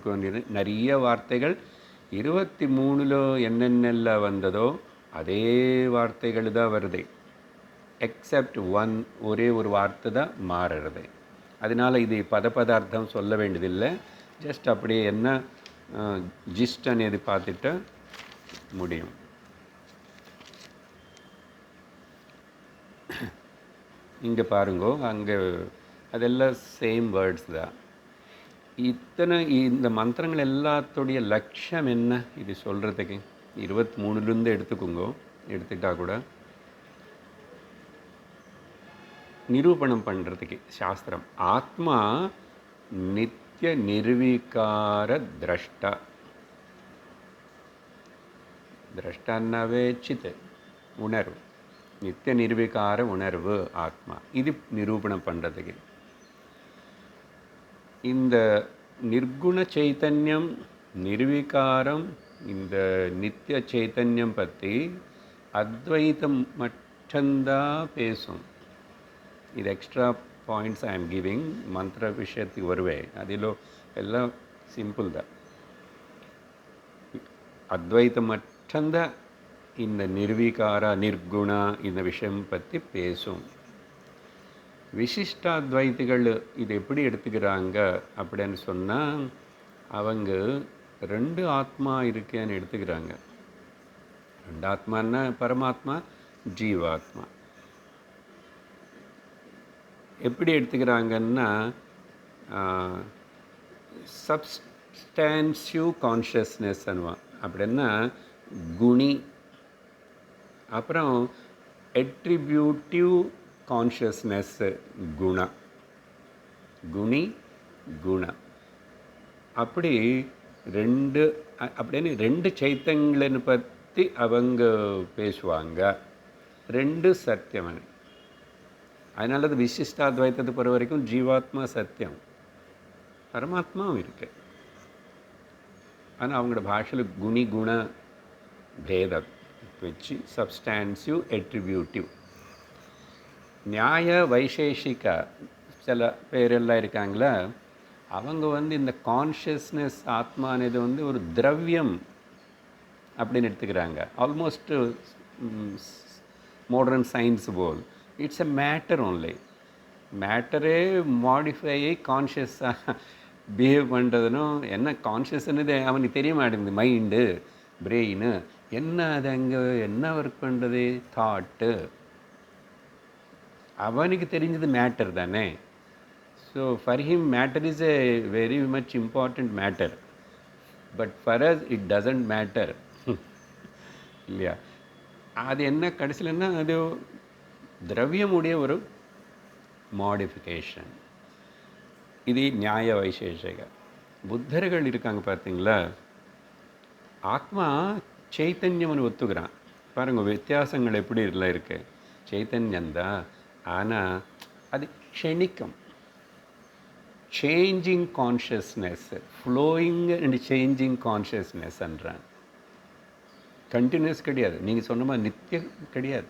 வேண்டியது. நிறைய வார்த்தைகள் 23 என்னென்னெல்லாம் வந்ததோ அதே வார்த்தைகள் தான் வருது, எக்ஸப்ட் ஒரே ஒரு வார்த்தை தான் மாறுறது. அதனால் இது பதார்த்தம் சொல்ல வேண்டியதில்லை, ஜஸ்ட் அப்படியே என்ன ஜிஸ்ட் అనేది பார்த்துட்டு முடியும். இங்கே பாருங்கோ, அங்கே அதெல்லாம் சேம் வேர்ட்ஸ் தான். இந்த மந்திரங்கள் எல்லாத்துடைய லட்சியம் என்ன இது சொல்கிறதுக்கு? 23லேருந்து எடுத்துக்கோங்க, எடுத்துட்டா கூட நிரூபணம் பண்ணுறதுக்கு சாஸ்திரம். ஆத்மா நித்திய நிர்வீகார திரஷ்டா. திரஷ்டான்னாவே சித், உணர்வு. நித்திய நிர்வீகார உணர்வு ஆத்மா. இது நிரூபணம் பண்ணுறதுக்கு இந்த நிர்குண சைத்தன்யம், நிர்வீகாரம், இந்த நித்திய சைத்தன்யம் பற்றி அத்வைத்தம் மட்டும்தான் பேசும். இது எக்ஸ்ட்ரா பாயிண்ட்ஸ் ஐ ஆம் கிவிங். மந்திர விஷயத்துக்கு வருவேன், அதில் எல்லாம் சிம்பிள் தான். அத்வைத்தம் மட்டும்தான் இந்த நிர்வீகார நிர்குணா இந்த விஷயம் பற்றி பேசும். விசிஷ்டாத்வைத்திகள் இது எப்படி எடுத்துக்கிறாங்க அப்படின்னு சொன்னால், அவங்க 2 ஆத்மா இருக்கேன்னு எடுத்துக்கிறாங்க. 2 ஆத்மான்னா பரமாத்மா, ஜீவாத்மா. எப்படி எடுத்துக்கிறாங்கன்னா, சப்ஸ்டான்சிவ் கான்ஷியஸ்னஸ் அனுவான். அப்படின்னா குணி, அப்புறம் எட்ரிபியூட்டிவ் கான்ஷியஸ்னஸ் குண, குணி குண. அப்படி 2 அப்படின்னு 2 சைத்தன்யங்களை பற்றி அவங்க பேசுவாங்க. 2 சத்தியம். அதனால அது விசிஷ்டாத்வைத்தத்தை பொறுத்த வரைக்கும் ஜீவாத்மா சத்தியம், பரமாத்மாவும் இருக்கு. ஆனால் அவங்களோட பாஷையில் குணி குண பேதம் வச்சு சப்ஸ்டான்சிவ் எட்ரிபியூட்டிவ். நியாய வைசேஷிக சில பேரெல்லாம் இருக்காங்களா, அவங்க இந்த கான்ஷியஸ்னஸ் ஆத்மானது ஒரு திரவியம் அப்படின்னு எடுத்துக்கிறாங்க. ஆல்மோஸ்ட் மாடர்ன் சயின்ஸ் போல் இட்ஸ் எ மேட்டர் ஓன்லி. மேட்டரே மாடிஃபை ஆகி கான்ஷியஸாக பிஹேவ் பண்ணுறதுனும் என்ன கான்ஷியஸ்னது அவனுக்கு தெரிய மாட்டேங்குது. மைண்டு, பிரெயின் என்ன, அது அங்கே என்ன ஒர்க் பண்ணுறது, தாட்டு. அவனுக்கு தெரிஞ்சது மேட்டர் தானே. So for him matter is a very much important matter. But for us it doesn't matter இல்லையா. அது என்ன கடைசியிலன்னா அது திரவியமுடைய ஒரு மாடிஃபிகேஷன். இது நியாய வைசேஷிக. புத்தர்கள் இருக்காங்க பார்த்தீங்களா, ஆத்மா சைத்தன்யம்னு ஒத்துக்கிறான். பாருங்கள் வித்தியாசங்கள் எப்படி எல்லாம் இருக்கு. சைத்தன்யந்தான், ஆனால் அது க்ஷணிக்கம், changing consciousness, flowing and changing கான்ஷியஸ்னஸ்ன்றான். கண்டினியூஸ் கிடையாது. நீங்கள் சொன்ன மாதிரி நித்தியம் கிடையாது.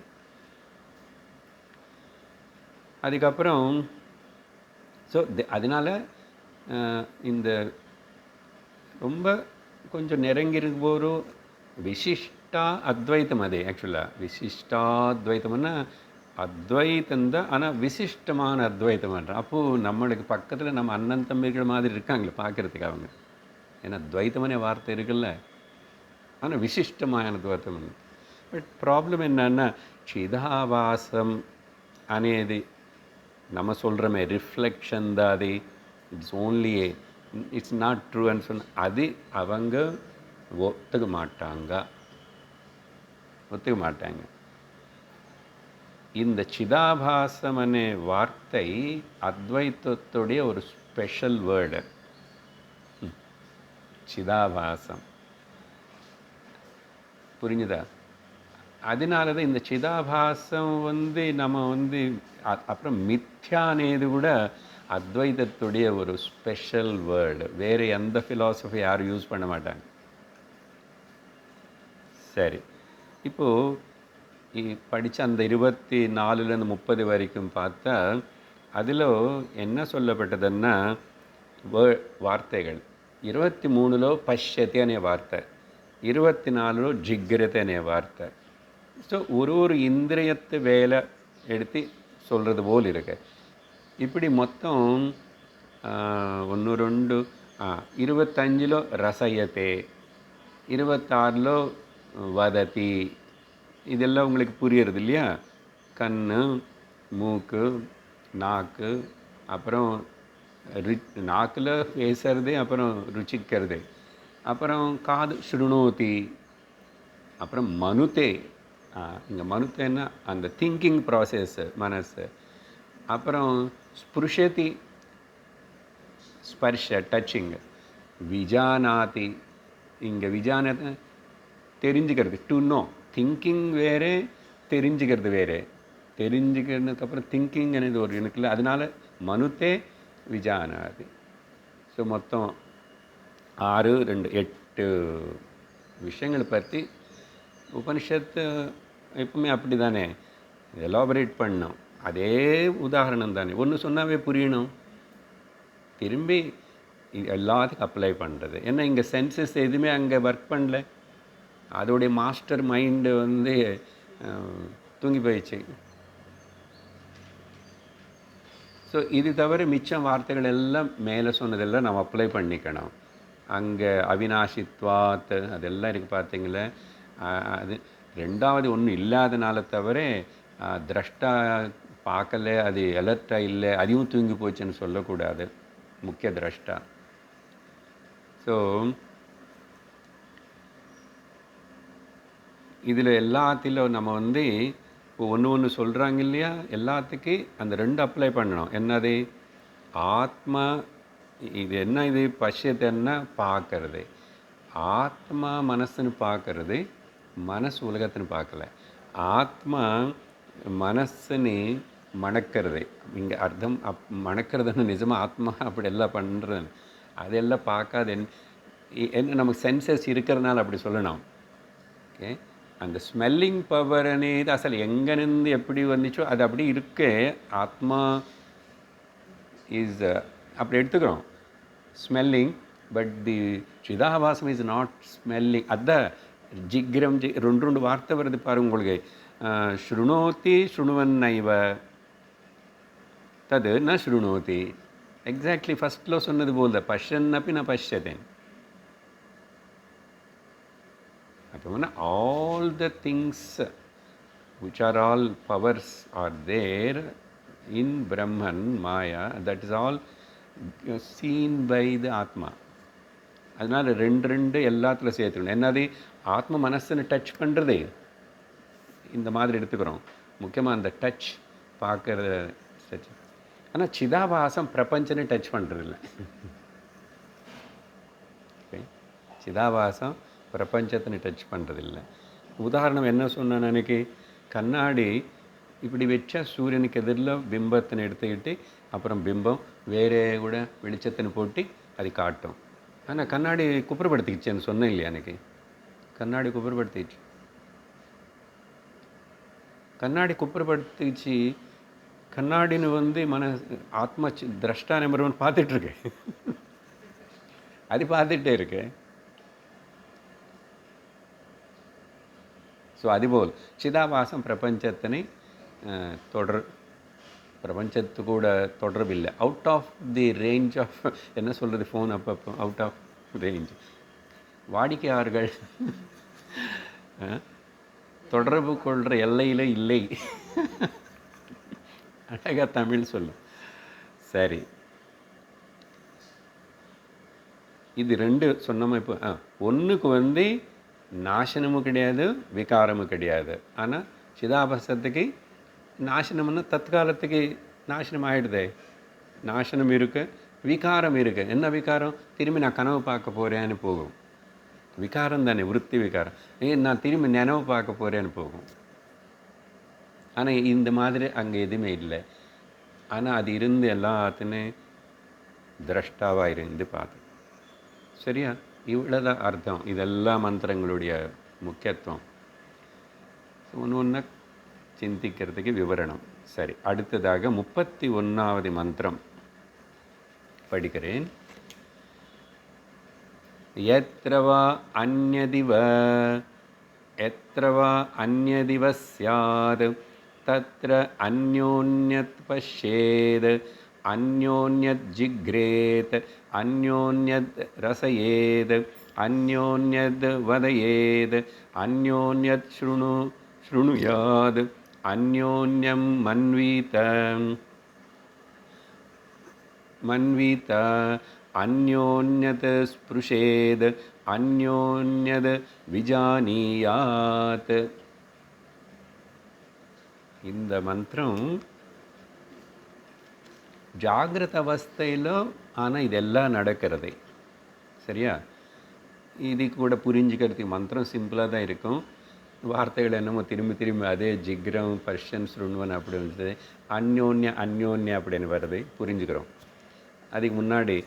அதுக்கப்புறம் ஸோ அதனால் இந்த ரொம்ப கொஞ்சம் நெருங்கிருப்போரு விசிஷ்டா அத்வைத்தம். அது ஆக்சுவலாக விசிஷ்டாத்வைத்தம்னா அத்வைத்தந்தான், ஆனால் விசிஷ்டமான அத்வைத்தம்ன்றான். அப்போது நம்மளுக்கு பக்கத்தில் நம்ம அண்ணன் தம்பிகள் மாதிரி இருக்காங்களே பார்க்குறதுக்கு அவங்க. ஏன்னா துவைத்தமான வார்த்தை இருக்குல்ல, ஆனால் விசிஷ்டமான துவைத்தம். பட் ப்ராப்ளம் என்னன்னா, சிதாபாசம் అనేది நம்ம சொல்கிறோமே ரிஃப்ளெக்ஷன் தான். அது இட்ஸ் ஓன்லி இட்ஸ் நாட் ட்ரூன்னு சொன்ன அது அவங்க ஒத்துக்க மாட்டாங்க. இந்த சிதாபாசம் அనే வார்த்தை அத்வைத்தத்துடைய ஒரு ஸ்பெஷல் வேர்டு. சிதாபாசம் புரிஞ்சுதா? அதனால தான் இந்த சிதாபாசம் நம்ம அப்புறம் மித்யானேது கூட அத்வைதத்துடைய ஒரு ஸ்பெஷல் வேர்டு. வேறு எந்த ஃபிலாசபி யாரும் யூஸ் பண்ண மாட்டாங்க. சரி, இப்போது படித்த அந்த 24லேருந்து 30 வரைக்கும் பார்த்தா அதில் என்ன சொல்லப்பட்டதுன்னா வார்த்தைகள் 23లో பஷ்யத்தை அనే வார்த்தை, 24లో ஜிக்ரத்தை அనే வார்த்தை. ஸோ ஒரு இந்திரியத்து வேலை எடுத்து சொல்கிறது போல் இருக்கு. இப்படி மொத்தம் 1 2 25లో రసయతే, 26లో வததி, இதெல்லாம் உங்களுக்கு புரியுறது இல்லையா? கண், மூக்கு, நாக்கு, அப்புறம் நாக்கில் பேசுறது, அப்புறம் ருச்சிக்கிறது, அப்புறம் காது ஸ்ருணோதி, அப்புறம் மனுதே, இங்கே மனுத்தேன்னா அந்த திங்கிங் ப்ராசஸ் மனசு, அப்புறம் ஸ்புருஷதி ஸ்பர்ஷ டச்சிங், விஜானாதி, இங்கே விஜானத்தை தெரிஞ்சுக்கிறது, டு நோ. திங்கிங் வேறு, தெரிஞ்சுக்கிறது வேறு. தெரிஞ்சுக்கிறதுக்கப்புறம் திங்கிங் అనేది ஒரு இருக்குல்ல, அதனால மனுத்தே விஜானாதி. ஸோ மொத்தம் 6, 2, 8 விஷயங்களை பற்றி உபனிஷத்து எப்பவுமே அப்படி தானே எலாபரேட் பண்ணணும். அதே உதாரணம் தானே, ஒன்று சொன்னாவே புரியணும், திரும்பி எல்லாத்துக்கும் அப்ளை பண்ணுறது. ஏன்னா இங்கே சென்சஸ் எதுவுமே அங்கே ஒர்க் பண்ணல, அதோடைய மாஸ்டர் மைண்டு வந்து தூங்கி போயிடுச்சு. ஸோ இது தவிர மிச்சம் வார்த்தைகள் எல்லாம் மேலே சொன்னதெல்லாம் நம்ம அப்ளை பண்ணிக்கணும். அங்கே அவினாஷித்வாத் அதெல்லாம் இருக்குது பார்த்தீங்களே, அது ரெண்டாவது ஒன்றும் இல்லாதனால தவிர திரஷ்டா பார்க்கல, அது அலர்ட்டாக இல்லை, அதையும் தூங்கி போச்சுன்னு சொல்லக்கூடாது, முக்கிய திரஷ்டா. ஸோ இதில் எல்லாத்திலும் நம்ம வந்து இப்போ ஒன்று சொல்கிறாங்க இல்லையா, எல்லாத்துக்கும் அந்த 2 அப்ளை பண்ணணும். என்னது? ஆத்மா, இது என்ன, இது பஷ்யத்தைன்னா பார்க்கறது, ஆத்மா மனசுன்னு பார்க்கறது, மனசு உலகத்துன்னு பார்க்கல. ஆத்மா மனசுன்னு மணக்கிறது, இங்கே அர்த்தம் மணக்கிறதுன்னு நிஜமாக ஆத்மா அப்படி எல்லாம் பண்ணுறது, அதெல்லாம் பார்க்காது. என்ன நமக்கு சென்சஸ் இருக்கிறதுனால அப்படி சொல்லணும். ஓகே, அந்த ஸ்மெல்லிங் பவர் అనేది అసలు எங்கேருந்து எப்படி வந்துச்சோ அது அப்படி இருக்கு. ஆத்மா இஸ் அப்படி எடுத்துக்கிறோம் ஸ்மெல்லிங், பட் தி சிதாபாசம் இஸ் நாட் ஸ்மெல்லிங். அதான் ஜிக்ரம் ரெண்டு வார்த்தை வருது பாருங்க உங்களுக்கு. ஸ்ருணோதி ஸ்ருணுவன்னைவ தது ந ஸ்ருணோதி. எக்ஸாக்ட்லி ஃபஸ்ட்டில் சொன்னது போல் பஷ்யன்னப்பி ந பஷ்யதேன். அப்போ all the things which are all powers are there in Brahman, Maya, that is all seen by the Atma. அதனால் 2 எல்லாத்துல சேர்த்துக்கணும். என்னது? ஆத்ம மனசுன்னு டச் பண்ணுறது இந்த மாதிரி எடுத்துக்கிறோம். முக்கியமாக அந்த டச் பார்க்குற டச். ஆனால் சிதாபாசம் பிரபஞ்சனை டச் பண்ணுறதில்ல. சிதாபாசம் பிரபஞ்சத்தினை டச் பண்ணுறதில்லை. உதாரணம் என்ன சொன்னேன் அன்றைக்கி, கண்ணாடி இப்படி வச்சா சூரியனுக்கு எதிரில் பிம்பத்தினை எடுத்துக்கிட்டு அப்புறம் பிம்பம் வேறே கூட வெளிச்சத்தினை போட்டு அது காட்டும். ஆனால் கண்ணாடி குப்புறப்படுத்திக்கிச்சேன்னு சொன்னேன் இல்லையா அன்றைக்கி. கண்ணாடி குப்புறப்படுத்திச்சு, கண்ணாடி குப்புறப்படுத்திச்சு. கண்ணாடின்னு வந்து ஆத்மா திரஷ்டா நம்பர் 1 பார்த்துட்ருக்கேன், அது பார்த்துட்டே இருக்கேன். ஸோ அதுபோல் சிதாபாசம் பிரபஞ்சத்தினை பிரபஞ்சத்து கூட தொடர்பில்லை. Out of the range of, என்ன சொல்கிறது, ஃபோன் அப்பப்போ அவுட் ஆஃப் ரேஞ்ச். வாடிக்கையாளர்கள் தொடர்பு கொள்கிற எல்லையில் இல்லை. அழகாக தமிழ் சொல்லும். சரி, இது 2 சொன்னோமா. இப்போ ஒன்றுக்கு வந்து நாசனமும் கிடையாது, விகாரமும் கிடையாது. ஆனால் சிதாபாசத்துக்கு நாசனம்னா தற்காலத்துக்கு நாசனம் ஆகிடுதே. நாசனம் இருக்கு, விகாரம் இருக்கு. என்ன விகாரம்? திரும்பி நான் கனவு பார்க்க போகிறேன்னு போகும். விகாரம் தானே, விருத்தி விகாரம். நான் திரும்பி நினைவு பார்க்க போகிறேன்னு போகும். ஆனால் இந்த மாதிரி அங்கே எதுவுமே இல்லை. ஆனால் அது இருந்து எல்லாத்துன்னு திரஷ்டாவாக இருந்து பார்த்து. சரியா? இவ்வளோதான் அர்த்தம். இதெல்லாம் மந்திரங்களுடைய முக்கியத்துவம். ஒன்று சிந்திக்கிறதுக்கு விவரணம். சரி, அடுத்ததாக 31வது மந்திரம் படிக்கிறேன். யத்ரவா அன்யதிவ யத்ரவா அன்யதிவ ஸ்யாத் தத்ர அன்யோன்யத் பஷ்யேத் அன்யோன்யத் ஜிக்ரேத் அன்யோன்யத் ரசயேத் அந்யோன்யத் வதயேத் அந்யோன்யத் ஸ்ருணுயாத் அந்யோன்யம் மன்வீத அந்யோன்யத் ஸ்பிருஷேத் அந்யோன்யத் விஜானீயாத். இந்த மந்திரம் ஜாகிரத அவஸ்தையில் ஆனால் இதெல்லாம் நடக்கிறது. சரியா? இது கூட புரிஞ்சுக்கிறதுக்கு மந்திரம் சிம்பிளாக தான் இருக்கும். வார்த்தைகள் என்னமோ திரும்பி திரும்பி அதே ஜிக்ரம் பர்ஷன் ஸ்ருண்வன் அப்படி வந்து அந்யோன்ய அப்படின்னு வருது, புரிஞ்சுக்கிறோம். அதுக்கு முன்னாடி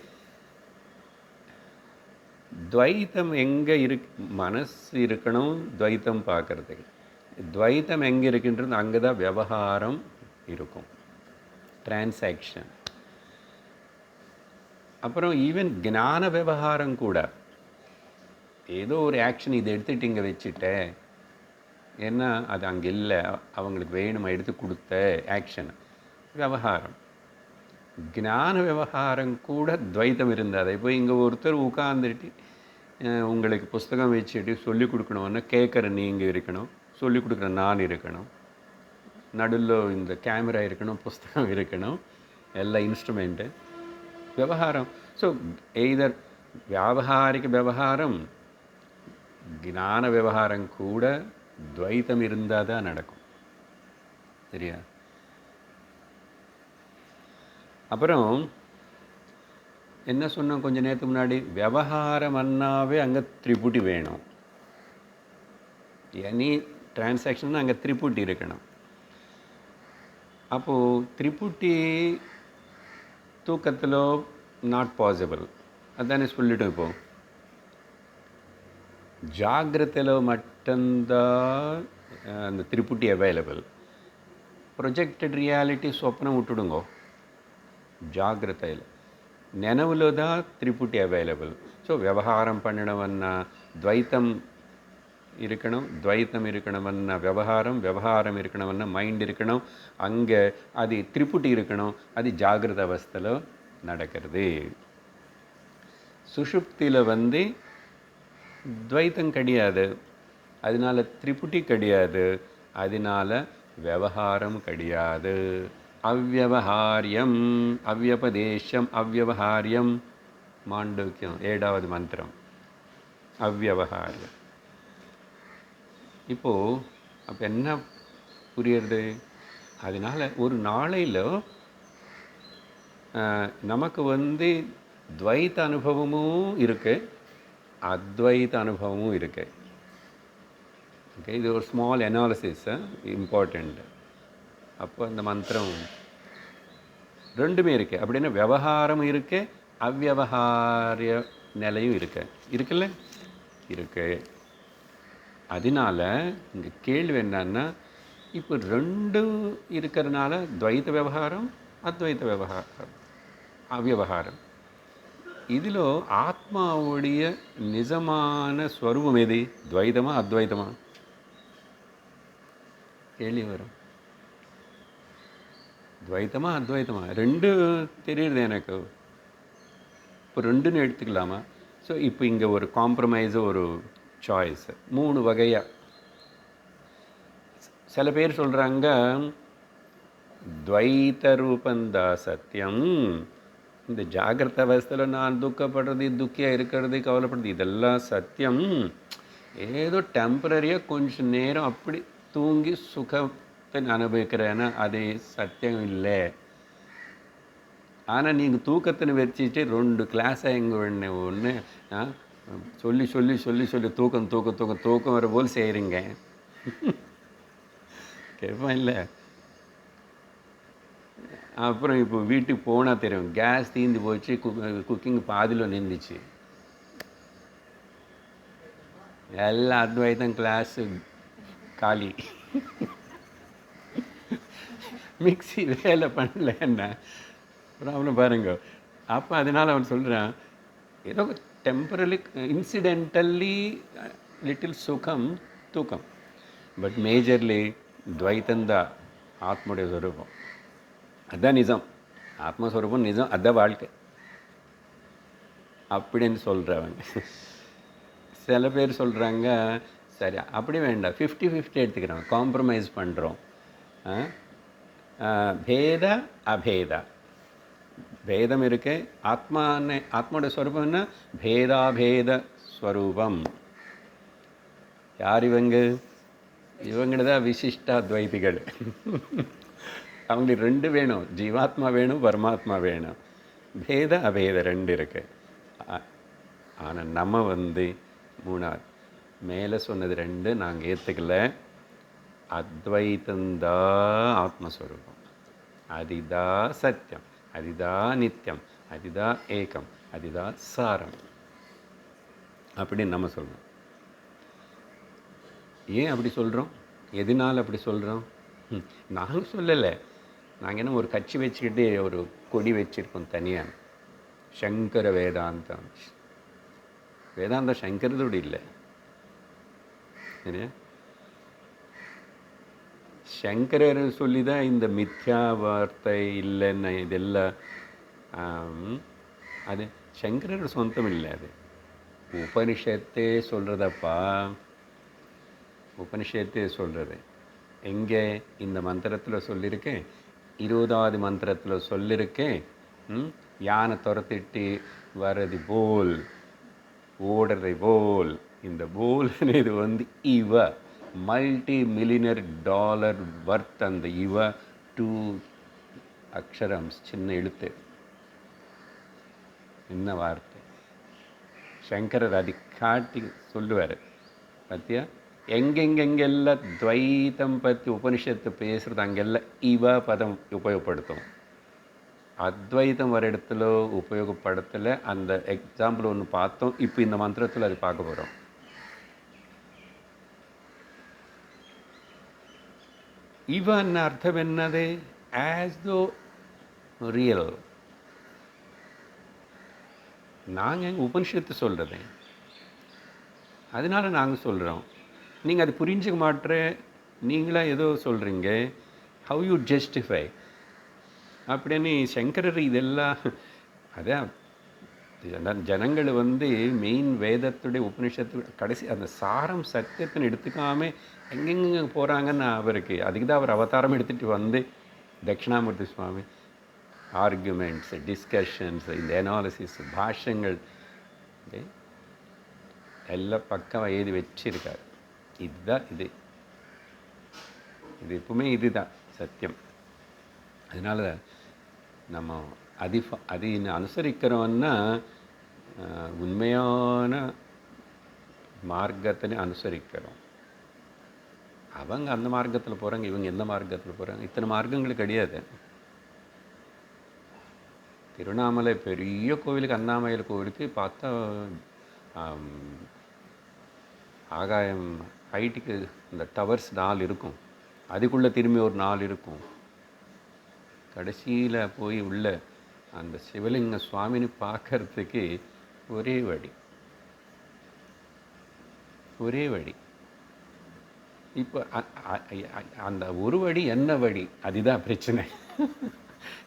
துவைத்தம் எங்கே மனசு இருக்கணும் துவைத்தம் பார்க்குறதுக்கு. துவைத்தம் எங்கே இருக்குன்றது அங்கே தான் விவகாரம் இருக்கும், டிரான்சாக்ஷன். அப்புறம் ஈவன் ஞான விவகாரம் கூட ஏதோ ஒரு ஆக்ஷன் இதை எடுத்துகிட்டு இங்கே வச்சுட்டேன், ஏன்னா அது அங்கே இல்லை, அவங்களுக்கு வேணுமா எடுத்து கொடுத்த ஆக்ஷன் விவகாரம். ஞான விவகாரம் கூட துவைத்தம் இருந்தால் அதை போய் இங்கே ஒருத்தர் உட்காந்துட்டு உங்களுக்கு புஸ்தகம் வச்சுட்டு சொல்லிக் கொடுக்கணும்னா கேட்குற நீங்கள் இருக்கணும், சொல்லிக் கொடுக்குற நான் இருக்கணும், நடுவில் இந்த கேமரா இருக்கணும், புஸ்தகம் இருக்கணும், எல்லா இன்ஸ்ட்ருமெண்ட்டு விவகாரம். ஸோ எய்தர் வியாபகாரிக விவகாரம் ஞான விவகாரம் கூட துவைத்தம் இருந்தால் தான் நடக்கும். சரியா? அப்புறம் என்ன சொன்னோம் கொஞ்சம் நேரத்துக்கு முன்னாடி, விவகாரம் அண்ணாவே அங்கே திரிபுட்டி வேணும். எனி டிரான்சாக்ஷன் அங்கே திரிபுட்டி இருக்கணும். அப்போது திரிபுட்டி தூக்கத்தில் நாட் பாசிபிள், அதுதானே சொல்லிட்டோம். இப்போது ஜாகிரதையில் மட்டும்தான் அந்த திரிபுட்டி அவைலபிள். ப்ரொஜெக்டட் ரியாலிட்டி சொப்னம் விட்டுடுங்கோ. ஜாகிரதையில் நினைவில் தான் திரிபுட்டி அவைலபிள். ஸோ விவகாரம் பண்ணினவன்னா துவைத்தம் இருக்கணும், துவைத்தம் இருக்கணும்னா விவகாரம் இருக்கணும்னா மைண்ட் இருக்கணும், அங்கே அது திரிபுட்டி இருக்கணும். அது ஜாகிரத அவஸ்தையில் நடக்கிறது. சுஷுப்தியில் வந்து துவைத்தம் கிடையாது, அதனால திரிபுட்டி கிடையாது, அதனால விவகாரம் கிடையாது. அவ்யவஹாரியம் அவ்யபதேசம் அவ்யவஹாரியம் மாண்டூக்கியம் 7வது மந்திரம் அவ்யவஹாரியம். இப்போது அப்போ என்ன புரியுறது? அதனால் ஒரு நாளையில் நமக்கு வந்து துவைத்த அனுபவமும் இருக்குது, அத்வைத்த அனுபவமும் இருக்குது. ஓகே, இது ஒரு ஸ்மால் அனாலிசிஸ் இம்பார்ட்டண்ட். அப்போ இந்த மந்திரம் ரெண்டுமே இருக்குது. அப்படின்னா விவகாரம் இருக்குது, அவ்யவகாரிய நிலையும் இருக்குல்ல இருக்கு. அதனால இங்கே கேள்வி என்னன்னா, இப்போ ரெண்டும் இருக்கிறதுனால துவைத்த விவகாரம் அத்வைத்த விவகாரம் அவ்யவகாரம், இதில் ஆத்மாவுடைய நிஜமான ஸ்வரூபம் எது? துவைதமா அத்வைதமா? கேள்வி வரும். துவைத்தமா அத்வைத்தமா ரெண்டு தெரியுது எனக்கு. இப்போ ரெண்டுன்னு எடுத்துக்கலாமா? ஸோ இப்போ இங்கே ஒரு காம்ப்ரமைஸு, ஒரு சாய்ஸ், 3 வகையாக. சில பேர் சொல்கிறாங்க துவைத்த ரூபந்தா சத்தியம், இந்த ஜாகிரத அவஸ்தையில் நான் துக்கப்படுறது, துக்கியாக இருக்கிறது, கவலைப்படுறது இதெல்லாம் சத்தியம், ஏதோ டெம்பரரியாக கொஞ்சம் நேரம் அப்படி தூங்கி சுகத்தை அனுபவிக்கிறேன்னா அது சத்தியம் இல்லை. ஆனால் நீங்கள் தூக்கத்தின்னு வச்சுட்டு 2 கிளாஸாக எங்கே ஒன்று சொல்லி சொல்லி சொல்லி சொல்லி தூக்கம் வர போல் செய்கிறீங்க. கேட்பேன் இல்லை. அப்புறம் இப்போ வீட்டுக்கு போனால் தெரியும், கேஸ் தீர்ந்து போச்சு, குக்கிங் பாதியில் நின்றுச்சு, எல்லா அத்வைத்தம் கிளாஸு காலி, மிக்சி வேலை பண்ணலன்னா ப்ராப்ளம் பாருங்க. அப்போ அதனால் அவன் சொல்கிறான், ஏதோ டெம்பரலி இன்சிடென்டல்லி லிட்டில் சுகம் தூக்கம், பட் மேஜர்லி துவைத்தந்தா ஆத்மோடைய ஸ்வரூபம், அதுதான் நிஜம், ஆத்மஸ்வரூபம் நிஜம், அதுதான் வாழ்க்கை அப்படின்னு சொல்கிறவங்க. சில பேர் சொல்கிறாங்க, சரி அப்படி வேண்டாம், 50-50 எடுத்துக்கிறோம், காம்ப்ரமைஸ் பண்ணுறோம். பேத அபேத பேதம் இருக்கு. ஆத்மாவோட ஸ்வரூபம் என்ன? பேதாபேத ஸ்வரூபம். யார் இவங்க? இவங்க தான் விசிஷ்டா துவைதிகள். அவங்களுக்கு ரெண்டு வேணும், ஜீவாத்மா வேணும், பரமாத்மா வேணும். பேத அபேத ரெண்டு இருக்கு. ஆனால் நம்ம மூணாவது மேலே சொன்னது ரெண்டு நாங்கள் ஏற்றுக்கல. அத்வைத்தந்தா ஆத்மஸ்வரூபம், அதிதா சத்தியம், அதிதா நித்தியம், அதிதா ஏகம், அதிதா சாரம் அப்படின்னு நம்ம சொல்கிறோம். ஏன் அப்படி சொல்கிறோம்? எதனால் அப்படி சொல்கிறோம்? நாங்கள் சொல்லலை. நாங்கள் என்ன ஒரு கட்சி வச்சுக்கிட்டு ஒரு கொடி வச்சுருக்கோம் தனியாக. சங்கர வேதாந்தம். வேதாந்தம் சங்கரதோடு இல்லை. சரியா? சங்கரர் சொல்லி தான் இந்த மித்யா வார்த்தை இல்லைன்னு இதெல்லாம். அது சங்கரர் சொந்தம் இல்லை. அது உபனிஷத்தே சொல்கிறதப்பா. உபனிஷத்தே சொல்கிறது. எங்கே இந்த மந்திரத்தில் சொல்லியிருக்கேன், 20வது மந்திரத்தில் சொல்லியிருக்கேன். யானை துரத்திட்டு வர்றது போல், ஓடுறது போல். இந்த போல்னு இது இவ மல்டி-மில்லியனர் டாலர் வர்த். அந்த இவ 2 அக்ஷரம், சின்ன எழுத்து. என்ன வார்த்தை? சங்கரர் அதை காட்டி சொல்லுவார். பார்த்தியா, எங்கெங்கெங்கெல்லாம் துவைத்தம் பற்றி உபனிஷத்து பேசுகிறது அங்கெல்லாம் இவ பதம் உபயோகப்படுத்தும். அத்வைத்தம் வர இடத்துல உபயோகப்படுத்தலை. அந்த எக்ஸாம்பிள் ஒன்று பார்த்தோம். இப்போ இந்த மந்திரத்தில் அது பார்க்க போகிறோம். இவன் அர்த்தம் என்னது? ஆஸ் தோ ரியல். நாங்கள் உபனிஷத்து சொல்கிறது, அதனால நாங்கள் சொல்கிறோம். நீங்கள் அது புரிஞ்சுக்க மாட்டேற, நீங்களாக ஏதோ சொல்கிறீங்க. ஹவ் யூ ஜஸ்டிஃபை அப்படின்னு சங்கரர் இதெல்லாம். அதான் ஜனங்கள் மெயின் வேதத்துடைய உபனிஷத்து கடைசி அந்த சாரம் சத்தியத்தின்னு எடுத்துக்காமல் எங்கெங்க போகிறாங்கன்னு அவருக்கு. அதுக்கு தான் அவர் அவதாரம் எடுத்துகிட்டு தட்சிணாமூர்த்தி சுவாமி ஆர்குமெண்ட்ஸ், டிஸ்கஷன்ஸ், இந்த அனாலிசிஸ், பாஷ்யங்கள் எல்லாம் பக்கம் எழுதி வச்சிருக்கார். இதுதான் இது எப்பவுமே இதுதான் சத்தியம். அதனால் நம்ம அது அனுசரிக்கிறோன்னா உண்மையான மார்க்கத்தை அனுசரிக்கிறோம். அவங்க அந்த மார்க்கத்தில் போகிறாங்க, இவங்க எந்த மார்க்கத்தில் போகிறாங்க. இத்தனை மார்க்கங்கள் கிடையாது. திருவண்ணாமலை பெரிய கோவிலுக்கு, அண்ணாமலை கோவிலுக்கு பார்த்தா ஆகாயம் ஹைட்டுக்கு இந்த டவர்ஸ் 4 இருக்கும். அதுக்குள்ளே திரும்பி ஒரு 4 இருக்கும். கடைசியில் போய் உள்ள அந்த சிவலிங்க சுவாமின்னு பார்க்கறதுக்கு ஒரே வழி. இப்போ அந்த ஒரு வழி என்ன வழி? அதுதான் பிரச்சனை.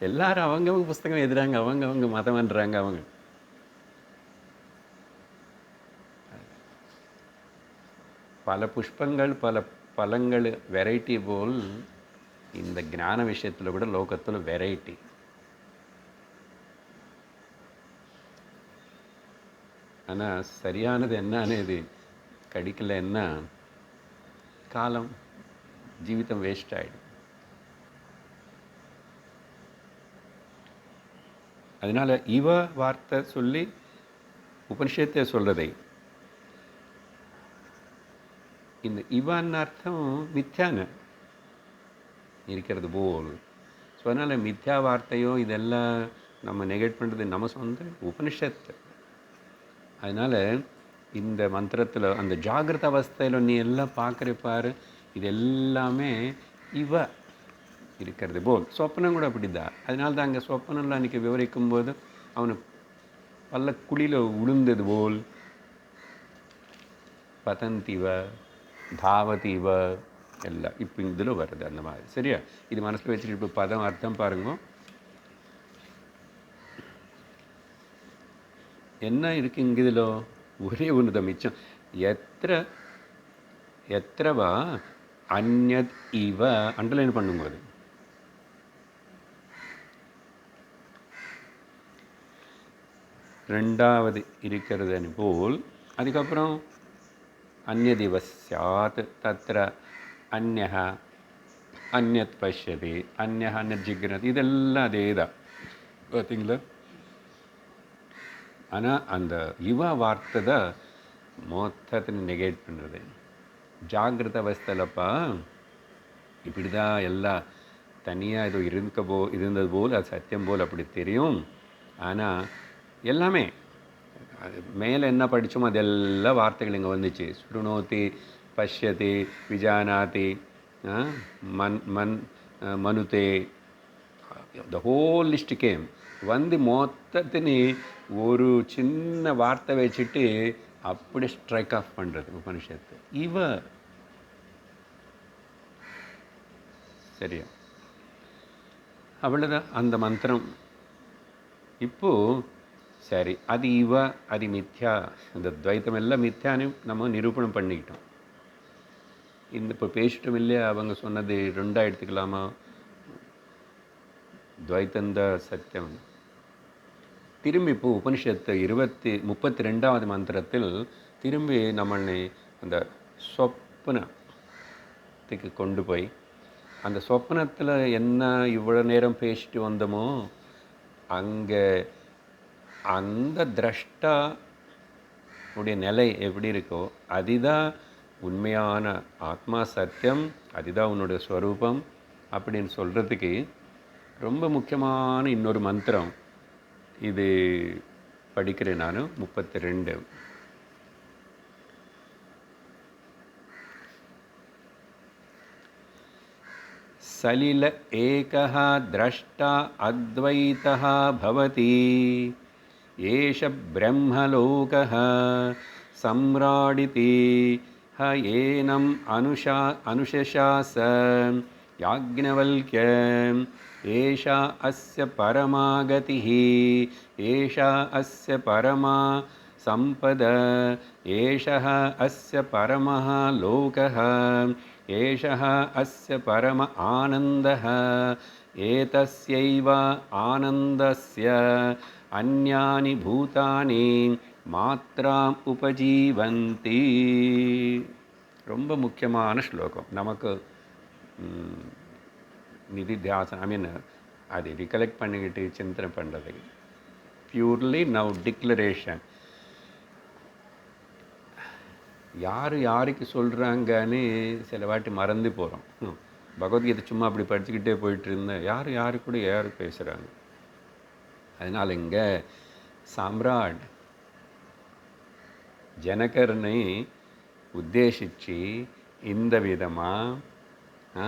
எல்லாரும் அவங்கவுங்க புஸ்தகம் எழுதுறாங்க, அவங்கவுங்க மதம் பண்ணுறாங்க. அவங்க பல புஷ்பங்கள், பல பழங்கள் வெரைட்டி போல் இந்த ஞான விஷயத்தில் கூட லோகத்தில் வெரைட்டி. ஆனால் சரியானது என்னன்னு இது கிடைக்கலன்னா காலம், ஜீவிதம் வேஸ்ட் ஆகிடும். அதனால் இவ வார்த்தை சொல்லி உபனிஷத்தை சொல்கிறதை, இந்த இவன் அர்த்தம் மித்யான இருக்கிறது போல். ஸோ அதனால் மித்யா வார்த்தையோ இதெல்லாம் நம்ம நெகேட் பண்ணுறது நம்ம சொந்த உபனிஷத்து. அதனால் இந்த மந்திரத்தில் அந்த ஜாகிரத அவஸ்தையில் நீ எல்லாம் பார்க்குறப்பாரு, இது எல்லாமே இவ இருக்கிறது போல். சொப்பனம் கூட அப்படி தான். அதனால தான் அங்கே சொப்பனம்லாம் அன்றைக்கி விவரிக்கும் போது அவனுக்கு பல்ல குழியில் உளுந்தது போல் பதந்திவ தாவதிவ எல்லாம் இப்போ இதில் வருது அந்த மாதிரி. சரியா? இது மனசில் வச்சுட்டு இப்போ பதம் அர்த்தம் பாருங்க. என்ன இருக்குது இங்கே? இதில் ஒரே ஒன்று தான் மிச்சம். எத்திர எத்திரவா அந்யத் இவ அண்டர்லைன் பண்ணும்போது ரெண்டாவது இருக்கிறது போல், அதுக்கப்புறம் அந்யதிவ ஸ்யாத் தத்ர அந்யஹ அந்யத் பஷ்யதி அந்யஹ அந்யத் ஜிக்னதி, இதெல்லாம் அதே தான் பார்த்தீங்களா. ஆனால் அந்த இவ வார்த்தை தான் மொத்தத்தை நெகேட் பண்ணுறது. ஜாகிரத அவஸ்தையிலப்பா இப்படி தான் எல்லாம் தனியாக ஏதோ இருந்தது போல், அது சத்தியம் போல் அப்படி தெரியும். ஆனால் எல்லாமே அது மேலே என்ன படித்தோமோ அதெல்லாம் வார்த்தைகள் இங்கே வந்துச்சு. ஸ்ருணோதி, பஷ்யதி, விஜானாதி, மனுதே, த ஹோல் லிஸ்ட் கேம். வந்து மொத்தத்தினு ஒரு சின்ன வார்த்தை வச்சுட்டு அப்படி ஸ்ட்ரைக் ஆஃப் பண்ணுறது உபனிஷத்து. இவ சரியா அவ்வளோதான் அந்த மந்திரம். இப்போது சரி, அது இவ அது மித்யா, இந்த துவைத்தம் எல்லாம் மித்யான்னு நம்ம நிரூபணம் பண்ணிக்கிட்டோம். இந்த இப்போ பேசிட்டோம் இல்லையா, அவங்க சொன்னது ரெண்டாக எடுத்துக்கலாமா, துவைத்தந்த சத்தியம். திரும்பி இப்போ உபனிஷத்து 32வது மந்திரத்தில் திரும்பி நம்மளை அந்த சொப்பனத்துக்கு கொண்டு போய், அந்த சொப்பனத்தில் என்ன இவ்வளோ நேரம் பேசிட்டு வந்தோமோ அங்கே அந்த திரஷ்டா உடைய நிலை எப்படி இருக்கோ அதுதான் உண்மையான ஆத்மா சத்தியம், அதுதான் உன்னுடைய ஸ்வரூபம் அப்படின்னு சொல்கிறதுக்கு ரொம்ப முக்கியமான இன்னொரு மந்திரம் இது படிக்கிறேன் நான். 32 சலில ஏகஹ திரஷ்டா அத்வைதஹ பவதி ஏஷ பிரம்மலோகஹ சம்ராடிதி ஹ ஏனம் அனுஷசாஸ யாக்ஞவல்க்ய ஏஷா அஸ்ய பரமாகதிஹ ஏஷா அஸ்ய பரமா சம்பத ஏஷஹ அஸ்ய பரமஹ லோகஹ ஏஷஹ அஸ்ய பரம ஆனந்தஹ ஏதஸ்யைவ ஆனந்தஸ்ய அந்யானி பூதானி மாத்ராம் உபஜீவந்தி. ரொம்ப முக்கியமான ஸ்லோகம். நமக்கு நிதித்தியாசனம் அதை ரிகலெக்ட் பண்ணிக்கிட்டு சிந்தனை பண்ணுறது. Purely now declaration. யார் யாருக்கு சொல்கிறாங்கன்னு சில வாட்டி மறந்து போகிறோம். பகவத்கீதை சும்மா அப்படி படிச்சுக்கிட்டே போயிட்டு இருந்தேன், யார் கூட யார் பேசுகிறாங்க. அதனால் இங்கே சாம்ராட் ஜனகரனை உத்தேசித்து இந்த விதமாக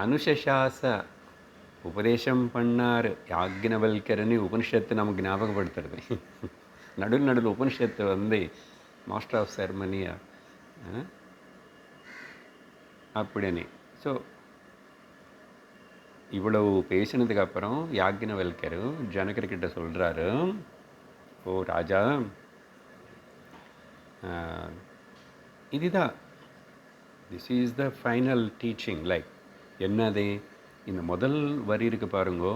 அனுஷசாச உபதேசம் பண்ணார். யாக்ஞவல்கரன்னு உபனிஷத்து நமக்கு ஞாபகப்படுத்துறது. நடுவில் உபனிஷத்து வந்து மாஸ்டர் ஆஃப் செரமனியா அப்படின்னு. ஸோ இவ்வளவு பேசினதுக்கு அப்புறம் யாக்ஞவல்கர் ஜனகர்கிட்ட சொல்கிறாரு, ஓ ராஜா, இதுதான் this is the final teaching. Like என்னது, இந்த முதல் வரி இருக்கு பாருங்கோ,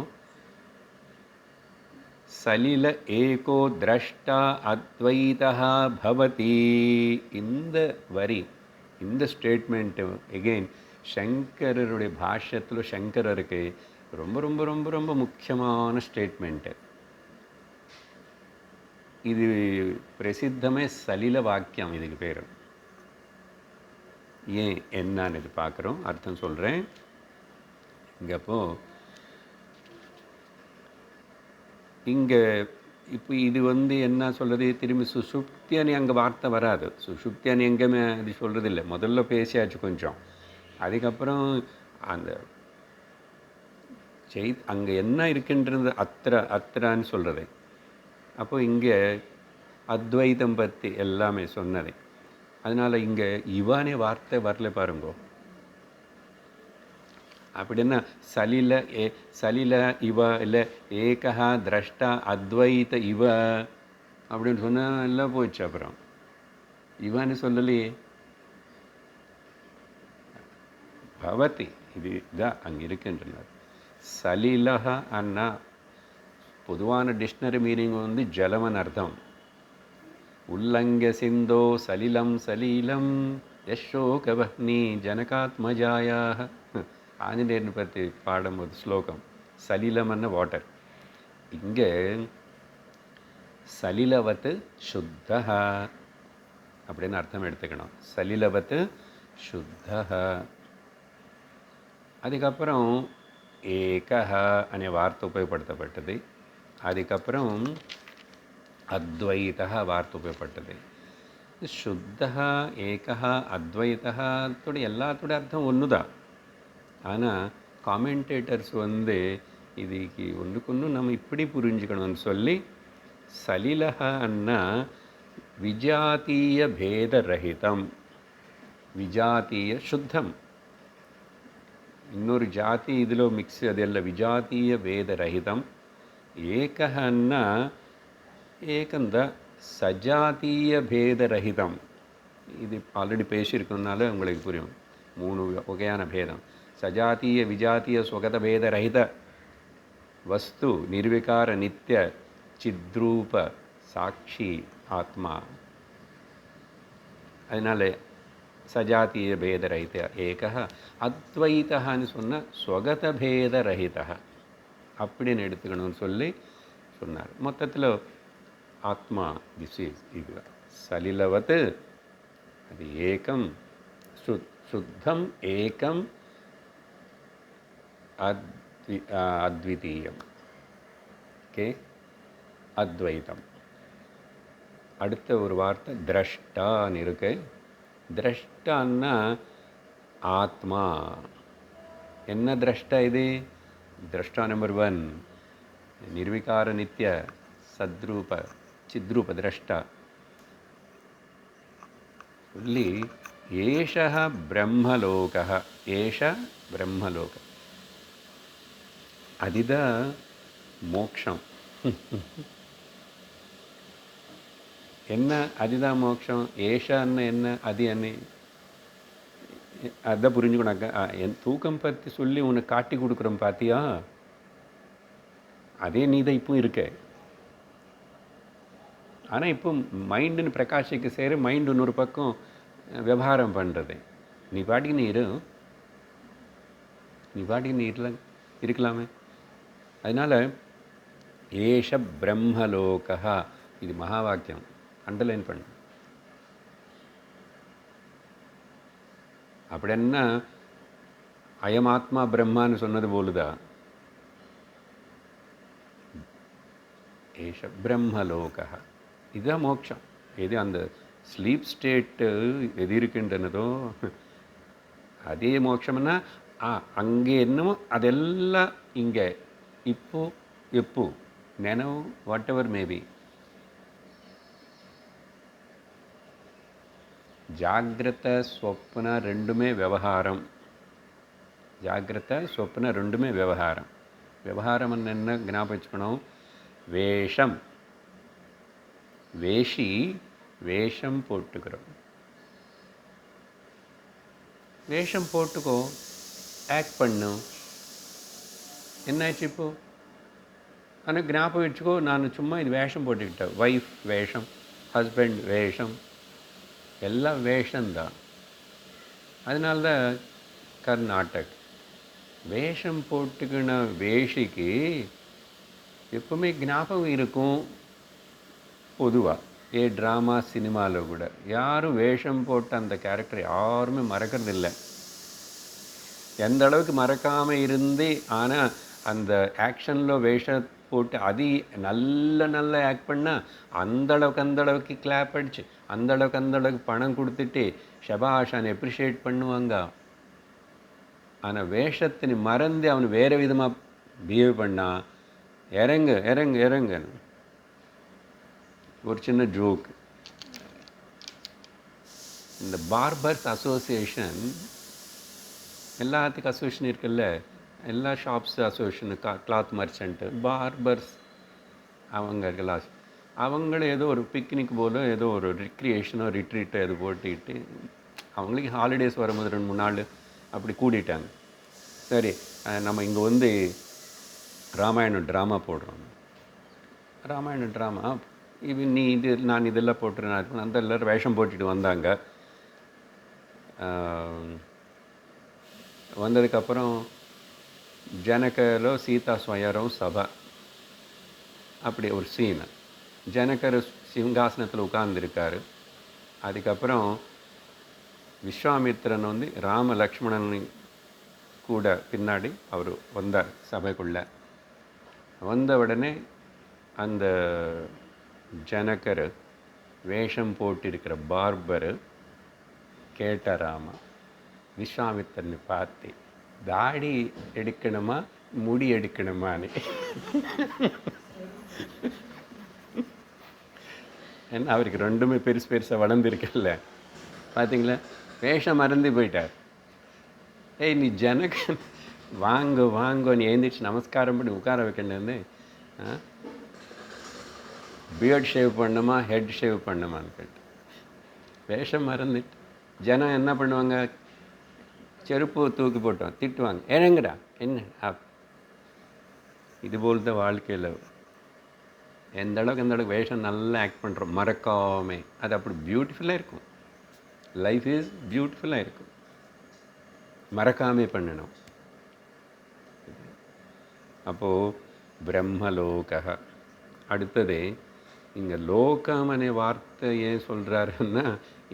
சலில ஏகோ திரஷ்டா அத்வைதா பவதி. இந்த வரி, இந்த ஸ்டேட்மெண்ட்டு எகெயின் சங்கரருடைய பாஷ்யத்தில் சங்கரருக்கு ரொம்ப ரொம்ப ரொம்ப ரொம்ப முக்கியமான ஸ்டேட்மெண்ட்டு. இது பிரசித்தமே சலில வாக்கியம் இதுக்கு பேர். ஏன் என்னன்னு இது பார்க்குறோம், அர்த்தம் சொல்கிறேன். இங்கப்போ இங்கே இப்போ இது வந்து என்ன சொல்கிறது, திரும்பி சுஷுப்தியானி அங்கே வார்த்தை வராது. சுஷுப்தியானி எங்கேயுமே அது சொல்கிறது இல்லை. முதல்ல பேசியாச்சு கொஞ்சம், அதுக்கப்புறம் அந்த அங்கே என்ன இருக்குன்றது அத்திரான்னு சொல்கிறது. அப்போ இங்கே அத்வைதம் பற்றி எல்லாமே சொன்னது. அதனால் இங்கே இவானே வார்த்தை வரல பாருங்கோ. அப்படின்னா சலில இவ இல்லை ஏகா திரஷ்டா அத்வைத இவ அப்படின்னு சொன்னால் எல்லாம் போயிடுச்சு. அப்புறம் இவன்னு சொல்லலையே. பவதி இதுதான் அங்கே இருக்குன்றார். சலிலஹ அண்ணா பொதுவான டிக்ஷனரி மீனிங் வந்து ஜலமன் அர்த்தம். உல்லங்க சிந்தோ சலிலம் சலீலம் யஷோகவஹ்னி ஜனகாத்மஜாயாக. ஆஞ்சநேயர்னு பற்றி பாடும்போது ஸ்லோகம் சலிலம்னு வாட்டர். இங்கே சலிலவத்து சுத்தஹ அப்படின்னு அர்த்தம் எடுத்துக்கணும். சலிலவத்து சுத்தஹ. அதுக்கப்புறம் ஏகஹ அనే வார்த்தை உபயோகப்படுத்தப்பட்டது. அதுக்கப்புறம் அத்வைதஹ வார்த்தை உபயோகப்பட்டது. சுத்தஹ ஏகஹ அத்வைதஹோட எல்லாத்தோட அர்த்தம் ஒன்று தான். ஆனால் காமெண்டேட்டர்ஸ் வந்து இதுக்கு ஒன்றுக்கு ஒன்று நம்ம இப்படி புரிஞ்சுக்கணும்னு சொல்லி சலிலஹ அண்ணா விஜாத்தீய பேதரஹிதம், விஜாத்தீய சுத்தம். இன்னொரு ஜாதி இதில் மிக்ஸ், ಅದೆಲ್ಲ விஜாத்தீய பேதரஹிதம். ஏகஹன்னா ஏகந்த சஜாத்தீய பேதரஹிதம். இது ஆல்ரெடி பேசியிருக்கனால உங்களுக்கு புரியும். 3 வகையான பேதம். சஜாத்தீய விஜாத்தீய ஸ்வகத பேதரஹித வஸ்து நிர்விகார நித்திய சித்ரூப சாட்சி ஆத்மா. அதனால சஜாத்திய பேதரஹித ஏக. அத்வைத்தன்னு சொன்னால் ஸ்வகத பேதரஹித அப்படின்னு எடுத்துக்கணும்னு சொல்லி சொன்னார். மொத்தத்தில் ஆத்மா திஸ் இஸ் இது சலிலவத், அது ஏகம் சுத்தம் ஏகம் அத்விதீயம். ஓகே, அத்வைதம். அடுத்த ஒரு வார்த்தை திரஷ்டான்னு இருக்கு. திரஷ்டான்னா ஆத்மா. என்ன திரஷ்டா இது? திரஷ்டா நம்பர் 1 நிர்விகார நித்திய சத்ரூப சித்ரூப திரஷ்டா சொல்லி ஏஷः பிரம்மலோகः, ஏஷ பிரம்மலோக. அதுதான் மோக்ஷம். என்ன அதுதான் மோட்சம்? ஏஷான்னு என்ன, அது என்ன, அதான் புரிஞ்சுக்கணாக்க. என் தூக்கம் பற்றி சொல்லி உனக்கு காட்டி கொடுக்குறோம் பார்த்தியா, அதே நீ தான் இப்போ இருக்க. ஆனால் இப்போ மைண்டுன்னு பிரகாஷிக்க சேர மைண்டு இன்னொரு பக்கம் விவகாரம் பண்ணுறது. நீ பாட்டிக்கு நீ இரு, நீ பாட்டிக்கு நீ இருக்கலாமே. அதனால் ஏஷ பிரம்மலோகா, இது மகா வாக்கியம், அண்டர்லைன் பண்ணு. அப்படின்னா அயமாத்மா பிரம்மான்னு சொன்னது போலுதா. ஏஷ பிரம்மலோகா, இதுதான் மோட்சம். எது அந்த ஸ்லீப் ஸ்டேட்டு எது இருக்கின்றனதோ அதே மோட்சம்னா அங்கே என்னமோ அதெல்லாம் இங்கே இப்போ எப்போ நெனவு வாட் எவர் மேபி. ஜாகிரத ஸ்வப்ன ரெண்டுமே விவகாரம். ஜாகிரத ஸ்வப்ன ரெண்டுமே விவகாரம். விவகாரம் என்ன ஞாபகம் வச்சுக்கணும்? வேஷம், வேஷி வேஷம் போட்டுக்கிறோம். வேஷம் போட்டுக்கோ, ஆக்ட் பண்ணு. என்னாச்சு இப்போ? ஆனால் ஞாபகம் வச்சுக்கோ, நான் சும்மா இது வேஷம் போட்டுக்கிட்டேன். ஒய்ஃப் வேஷம், ஹஸ்பண்ட் வேஷம், எல்லாம் வேஷந்தான். அதனால தான் கர்நாடக் வேஷம் போட்டுக்கின வேஷிக்கு எப்பவுமே ஞாபகம் இருக்கும். பொதுவாக ட்ராமா சினிமாவில் கூட யாரும் வேஷம் போட்ட அந்த கேரக்டர் யாருமே மறக்கிறது இல்லை. எந்த அளவுக்கு மறக்காமல் இருந்து ஆனால் அந்த ஆக்ஷனில் வேஷம் போட்டு அது நல்ல ஆக்ட் பண்ணால் அந்தளவுக்கு கிளாப் அடிச்சு அந்தளவுக்கு பணம் கொடுத்துட்டு ஷபாஷான் எப்ரிஷியேட் பண்ணுவாங்க. ஆனால் வேஷத்தினை மறந்து அவன் வேறு விதமாக பிஹேவ் பண்ணா இறங்கு. ஒரு சின்ன ஜோக். இந்த பார்பர்ஸ் அசோசியேஷன் எல்லாத்துக்கும் அசோசியேஷன் இருக்குல்ல, எல்லா ஷாப்ஸ் அசோசியேஷனு, கிளாத் மர்ச்சன்ட்டு, பார்பர்ஸ் அவங்க இருக்கலாம். அவங்களும் ஏதோ ஒரு பிக்னிக் போல ஏதோ ஒரு ரிக்ரியேஷனோ ரிட்ரீட்டோ எது போட்டுக்கிட்டு அவங்களுக்கு ஹாலிடேஸ் வரும்போது 2-3 நாள் அப்படி கூடிட்டாங்க. சரி, நம்ம இங்கே வந்து ராமாயணம் ட்ராமா போடுறோம். ராமாயண ட்ராமா நீ இது நான் இதெல்லாம் போட்டுருந்தேன். அந்த எல்லோரும் வேஷம் போட்டுட்டு வந்தாங்க. வந்ததுக்கப்புறம் ஜனகரோ சீதா ஸ்வயரம் சபை அப்படி ஒரு சீனு. ஜனகர் சிங்காசனத்தில் உட்கார்ந்துருக்காரு. அதுக்கப்புறம் விஸ்வாமித்திரன் வந்து ராம லக்ஷ்மணன் கூட பின்னாடி அவர் வந்தார் சபைக்குள்ளே. வந்த உடனே அந்த ஜனகர் வேஷம் போட்டிருக்கிற பார்பர் கேட்டாராமா விஸ்வாமித்திரனை பார்த்து, தாடி எடுக்கணுமா முடி எடுக்கணுமான்னு. ஏன்னா அவருக்கு ரெண்டுமே பெருசு பெருசாக வளர்ந்துருக்குல்ல, பார்த்தீங்களா? வேஷம் மறந்து போயிட்டார். ஏய் நீ ஜனகன் வாங்க வாங்க, நீ எழுந்திரிச்சு நமஸ்காரம் பண்ணி உட்கார வைக்கணுன்னு பியர்ட் ஷேவ் பண்ணுமா ஹெட் ஷேவ் பண்ணுமான்னு கேட்டு வேஷம் மறந்துட்டு ஜனம் என்ன பண்ணுவாங்க, செருப்பு தூக்கி போட்டோம் திட்டுவாங்க, என்னங்கடா என்ன. இதுபோல் தான் வாழ்க்கையில் எந்த அளவுக்கு வேஷம் நல்லா ஆக்ட் பண்ணுறோம் மறக்காமே, அது அப்படி பியூட்டிஃபுல்லாக இருக்கும். லைஃப் இஸ் பியூட்டிஃபுல்லாக இருக்கும், மறக்காமே பண்ணணும். அப்போது பிரம்மலோக. அடுத்தது இங்கே லோகம் அనే வார்த்தை ஏன் சொல்கிறாருன்னா,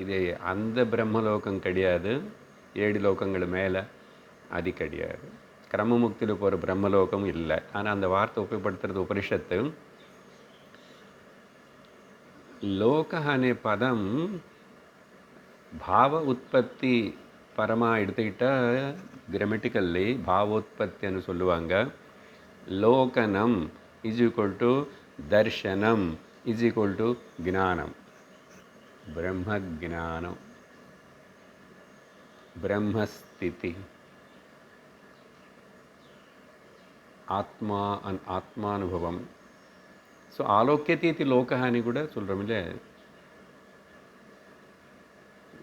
இது அந்த பிரம்மலோகம் கிடையாது, 7 லோகங்கள் மேலே அது கிடையாது. கிரமமுக்தியில் போகிற பிரம்மலோகம் இல்லை. ஆனால் அந்த வார்த்தை உபயோகப்படுத்துறது உபனிஷத்து. லோக அనే பதம் பாவ உற்பத்தி பரமாக எடுத்துக்கிட்டால் கிராமட்டிக்கல்லி பாவோத்பத்தின்னு சொல்லுவாங்க. லோகனம் இஸ் ஈக்குவல் டு தர்ஷனம் இஸ் ஈக்குவல் டு ஞானம். பிரம்ம ஞானம், பிரம்மஸ்திதி, ஆத்மானுபவம். ஸோ ஆலோக்கியத்தீதி லோகஹானி கூட சொல்கிறோம் இல்லை.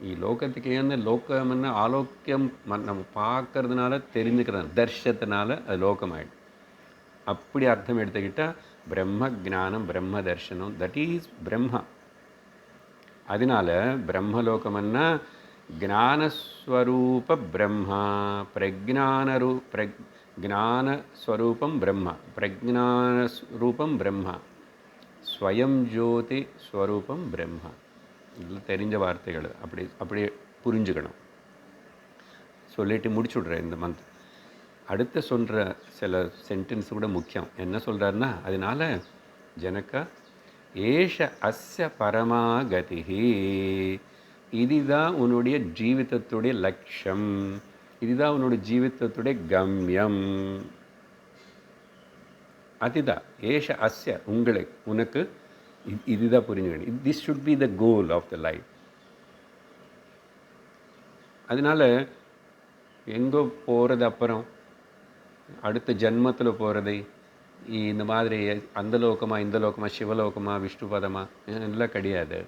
ఈ லோகத்துக்கு ஏன்னா லோகம்னா ஆலோக்கியம் நம்ம பார்க்கறதுனால தெரிஞ்சுக்கிறது, தர்ஷத்தினால அது லோகமாயிடும். அப்படி அர்த்தம் எடுத்துக்கிட்டால் பிரம்ம ஜானம் பிரம்ம தர்ஷனம் தட் இஸ் பிரம்மா. அதனால பிரம்மலோகம்னா ஞானஸ்வரூப பிரம்மா, ஞானஸ்வரூபம் பிரம்மா, பிரஜானஸ்வரூபம் பிரம்மா, ஸ்வயம் ஜோதி ஸ்வரூபம் பிரம்மா. இதில் தெரிஞ்ச வார்த்தைகள் அப்படி புரிஞ்சுக்கணும். சொல்லிட்டு முடிச்சுடுறேன் இந்த மந்த். அடுத்து சொல்கிற சில சென்டென்ஸ் கூட முக்கியம். என்ன சொல்கிறாருன்னா, அதனால ஜனக ஏஷ அஸ்ய பரமாகதிஹி, இதுதான் உன்னுடைய ஜீவிதத்துடைய லட்சியம், இதுதான் உன்னுடைய ஜீவிதத்துடைய கம்யம். அதுதான் ஏஷ அஸ்ய, உனக்கு இதுதான் புரிஞ்சுக்கணும். This should be the goal of the life. அதனால் எங்கோ போகிறது, அப்புறம் அடுத்த ஜென்மத்தில் போகிறது, இந்த மாதிரி அந்த லோகமா இந்த லோகமா சிவலோகமா விஷ்ணுபதமா எல்லாம் கிடையாது.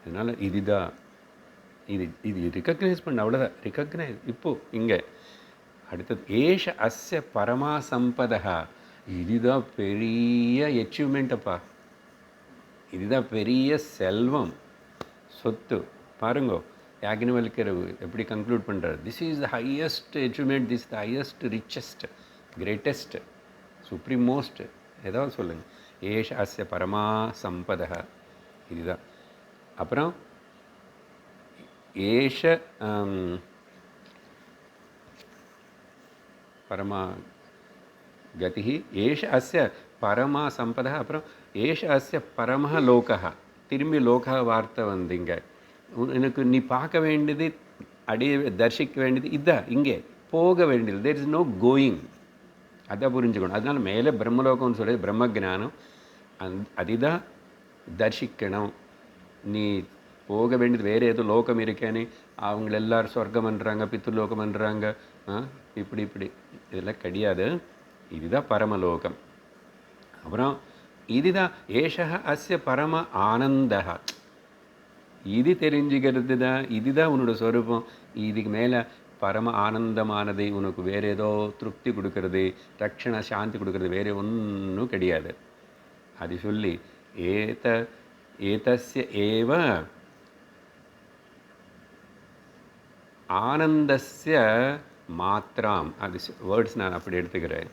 அதனால் இதுதான் இது ரிகக்னைஸ் பண்ண, அவ்வளோதான். ரிகக்னைஸ். இப்போது இங்கே அடுத்தது ஏஷ அஸ்ய பரமா சம்பதா, இதுதான் பெரிய அச்சீவ்மெண்ட்டப்பா, இதுதான் பெரிய செல்வம், சொத்து. பாருங்கோ யாக்ஞவல்கர் எப்படி கன்க்ளூட் பண்ணுறாரு, this is the highest achievement, this the highest richest greatest supreme most, ஏதாவது சொல்லுங்கள். ஏஷ அஸ்ய பரமா சம்பதா, இதுதான். அப்புறம் ஏஷ பரமா கதிஹி, ஏஷ அஸ்ய பரமா சம்பதா. அப்புறம் ஏஷ அஸ்ய பரம லோகா. திரும்பி லோகா வார்த்தை வந்தீங்க. எனக்கு நீ பார்க்க வேண்டியது, தரிசிக்க வேண்டியது இதான், இங்கே போக வேண்டியது. There is no going. அதை புரிஞ்சுக்கணும். அதனால மேலே பிரம்மலோகம்னு சொல்லி பிரம்ம ஜானம், அதுதான் தரிசிக்கணும். நீ போக வேண்டியது வேறு ஏதோ லோகம் இருக்கேன்னு அவங்க எல்லோரும் சொர்க்கம் பண்ணுறாங்க, பித்ருலோகம் பண்ணுறாங்க, இப்படி இதெல்லாம் கிடையாது. இதுதான் பரமலோகம். அப்புறம் இதுதான் ஏஷः அஸ்ய பரம ஆனந்தः. இது தெரிஞ்சுக்கிறது தான், இதுதான் உன்னோட ஸ்வரூபம். இதுக்கு மேலே பரம ஆனந்தமானது உனக்கு வேறு ஏதோ திருப்தி கொடுக்கறது, ரட்சண சாந்தி கொடுக்கறது வேறு ஒன்றும் கிடையாது. அது சொல்லி ஏதஸ்ய ஏவ ஆனந்தஸ்ய மாத்திராம், அது வேர்ட்ஸ் நான் அப்படி எடுத்துக்கிறேன்.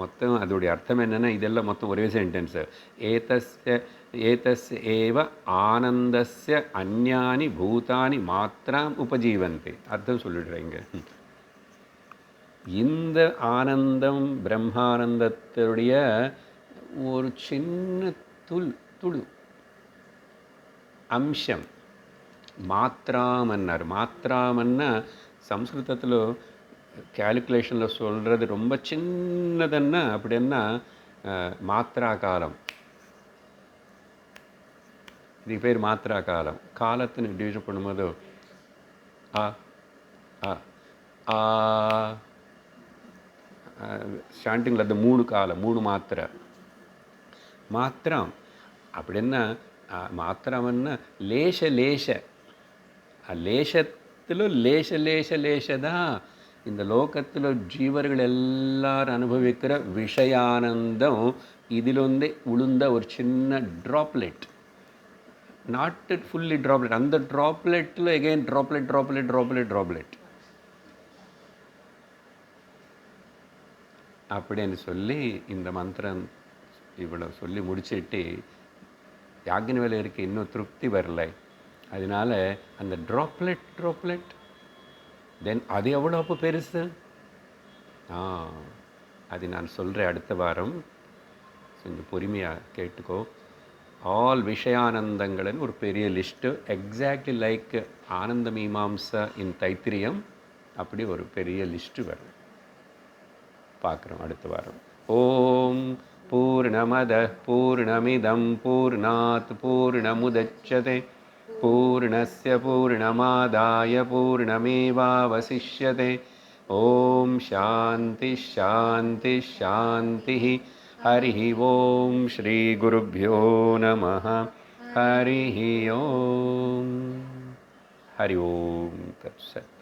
மொத்தம் அதோடைய அர்த்தம் என்னென்னா இதெல்லாம் மொத்தம் ஒரே சென்டென்ஸு. ஏதஸ்ய ஏவ ஆனந்தஸ்ய அந்யானி பூதானி மாத்திராம் உபஜீவந்தி. அர்த்தம் சொல்லிடுறீங்க. இந்த ஆனந்தம் பிரம்மானந்தத்துடைய ஒரு சின்ன துளு அம்சம் மாத்திராமன்னார். மாத்திராமன்னா சம்ஸ்கிருதத்தில் கேல்குலேஷனில் சொல்கிறது ரொம்ப சின்னதுன்னா அப்படின்னா மாத்திரா காலம். இதுக்கு பேர் மாத்திரா காலம். காலத்தின் டிவிஷன் பண்ணும்போது ஆ ஆ ஆ ஸ்டாண்டிங்கில் அந்த 3 காலம், 3 மாத்திரை. மாத்திரம் அப்படின்னா மாத்திரம்னா லேச லேச, லேசத்தில் லேசதான் இந்த லோகத்தில் ஜீவர்கள் எல்லாரும் அனுபவிக்கிற விஷயானந்தம். இதிலொந்தே உளுந்த ஒரு சின்ன ட்ராப்லெட், நாட் ஃபுல்லி ட்ராப்லெட். அந்த ட்ராப்லெட்டில் எகெயின் ட்ராப்லெட் அப்படின்னு சொல்லி இந்த மந்திரம் இவ்வளோ சொல்லி முடிச்சுட்டு யாக்ஞவல்யருக்கு இன்னும் திருப்தி வரலை. அதனால அந்த ட்ராப்லெட் தென் அது எவ்வளோ அப்போ பெருசு. அது நான் சொல்கிறேன் அடுத்த வாரம். கொஞ்சம் பொறுமையாக கேட்டுக்கோ. ஆல் விஷயானந்தங்கள்னு ஒரு பெரிய லிஸ்ட்டு, எக்ஸாக்ட்லி லைக் ஆனந்த மீமாம்சா இன் தைத்திரியம், அப்படி ஒரு பெரிய லிஸ்ட்டு வரும். பார்க்குறோம் அடுத்த வாரம். ஓம் பூர்ணமதః பூர்ணமிதம் பூர்ணாத் பூர்ணமுதச்யதே பூர்ணஸ்ய பூர்ணமாதாய பூர்ணமேவாவசிஷ்யதே. ஓம் சாந்தி சாந்தி சாந்தி. ஹரிः ஓம் ஸ்ரீ குருभ्यो நமः. ஹரிः ஓம். ஹரி ஓம் தத்சத்.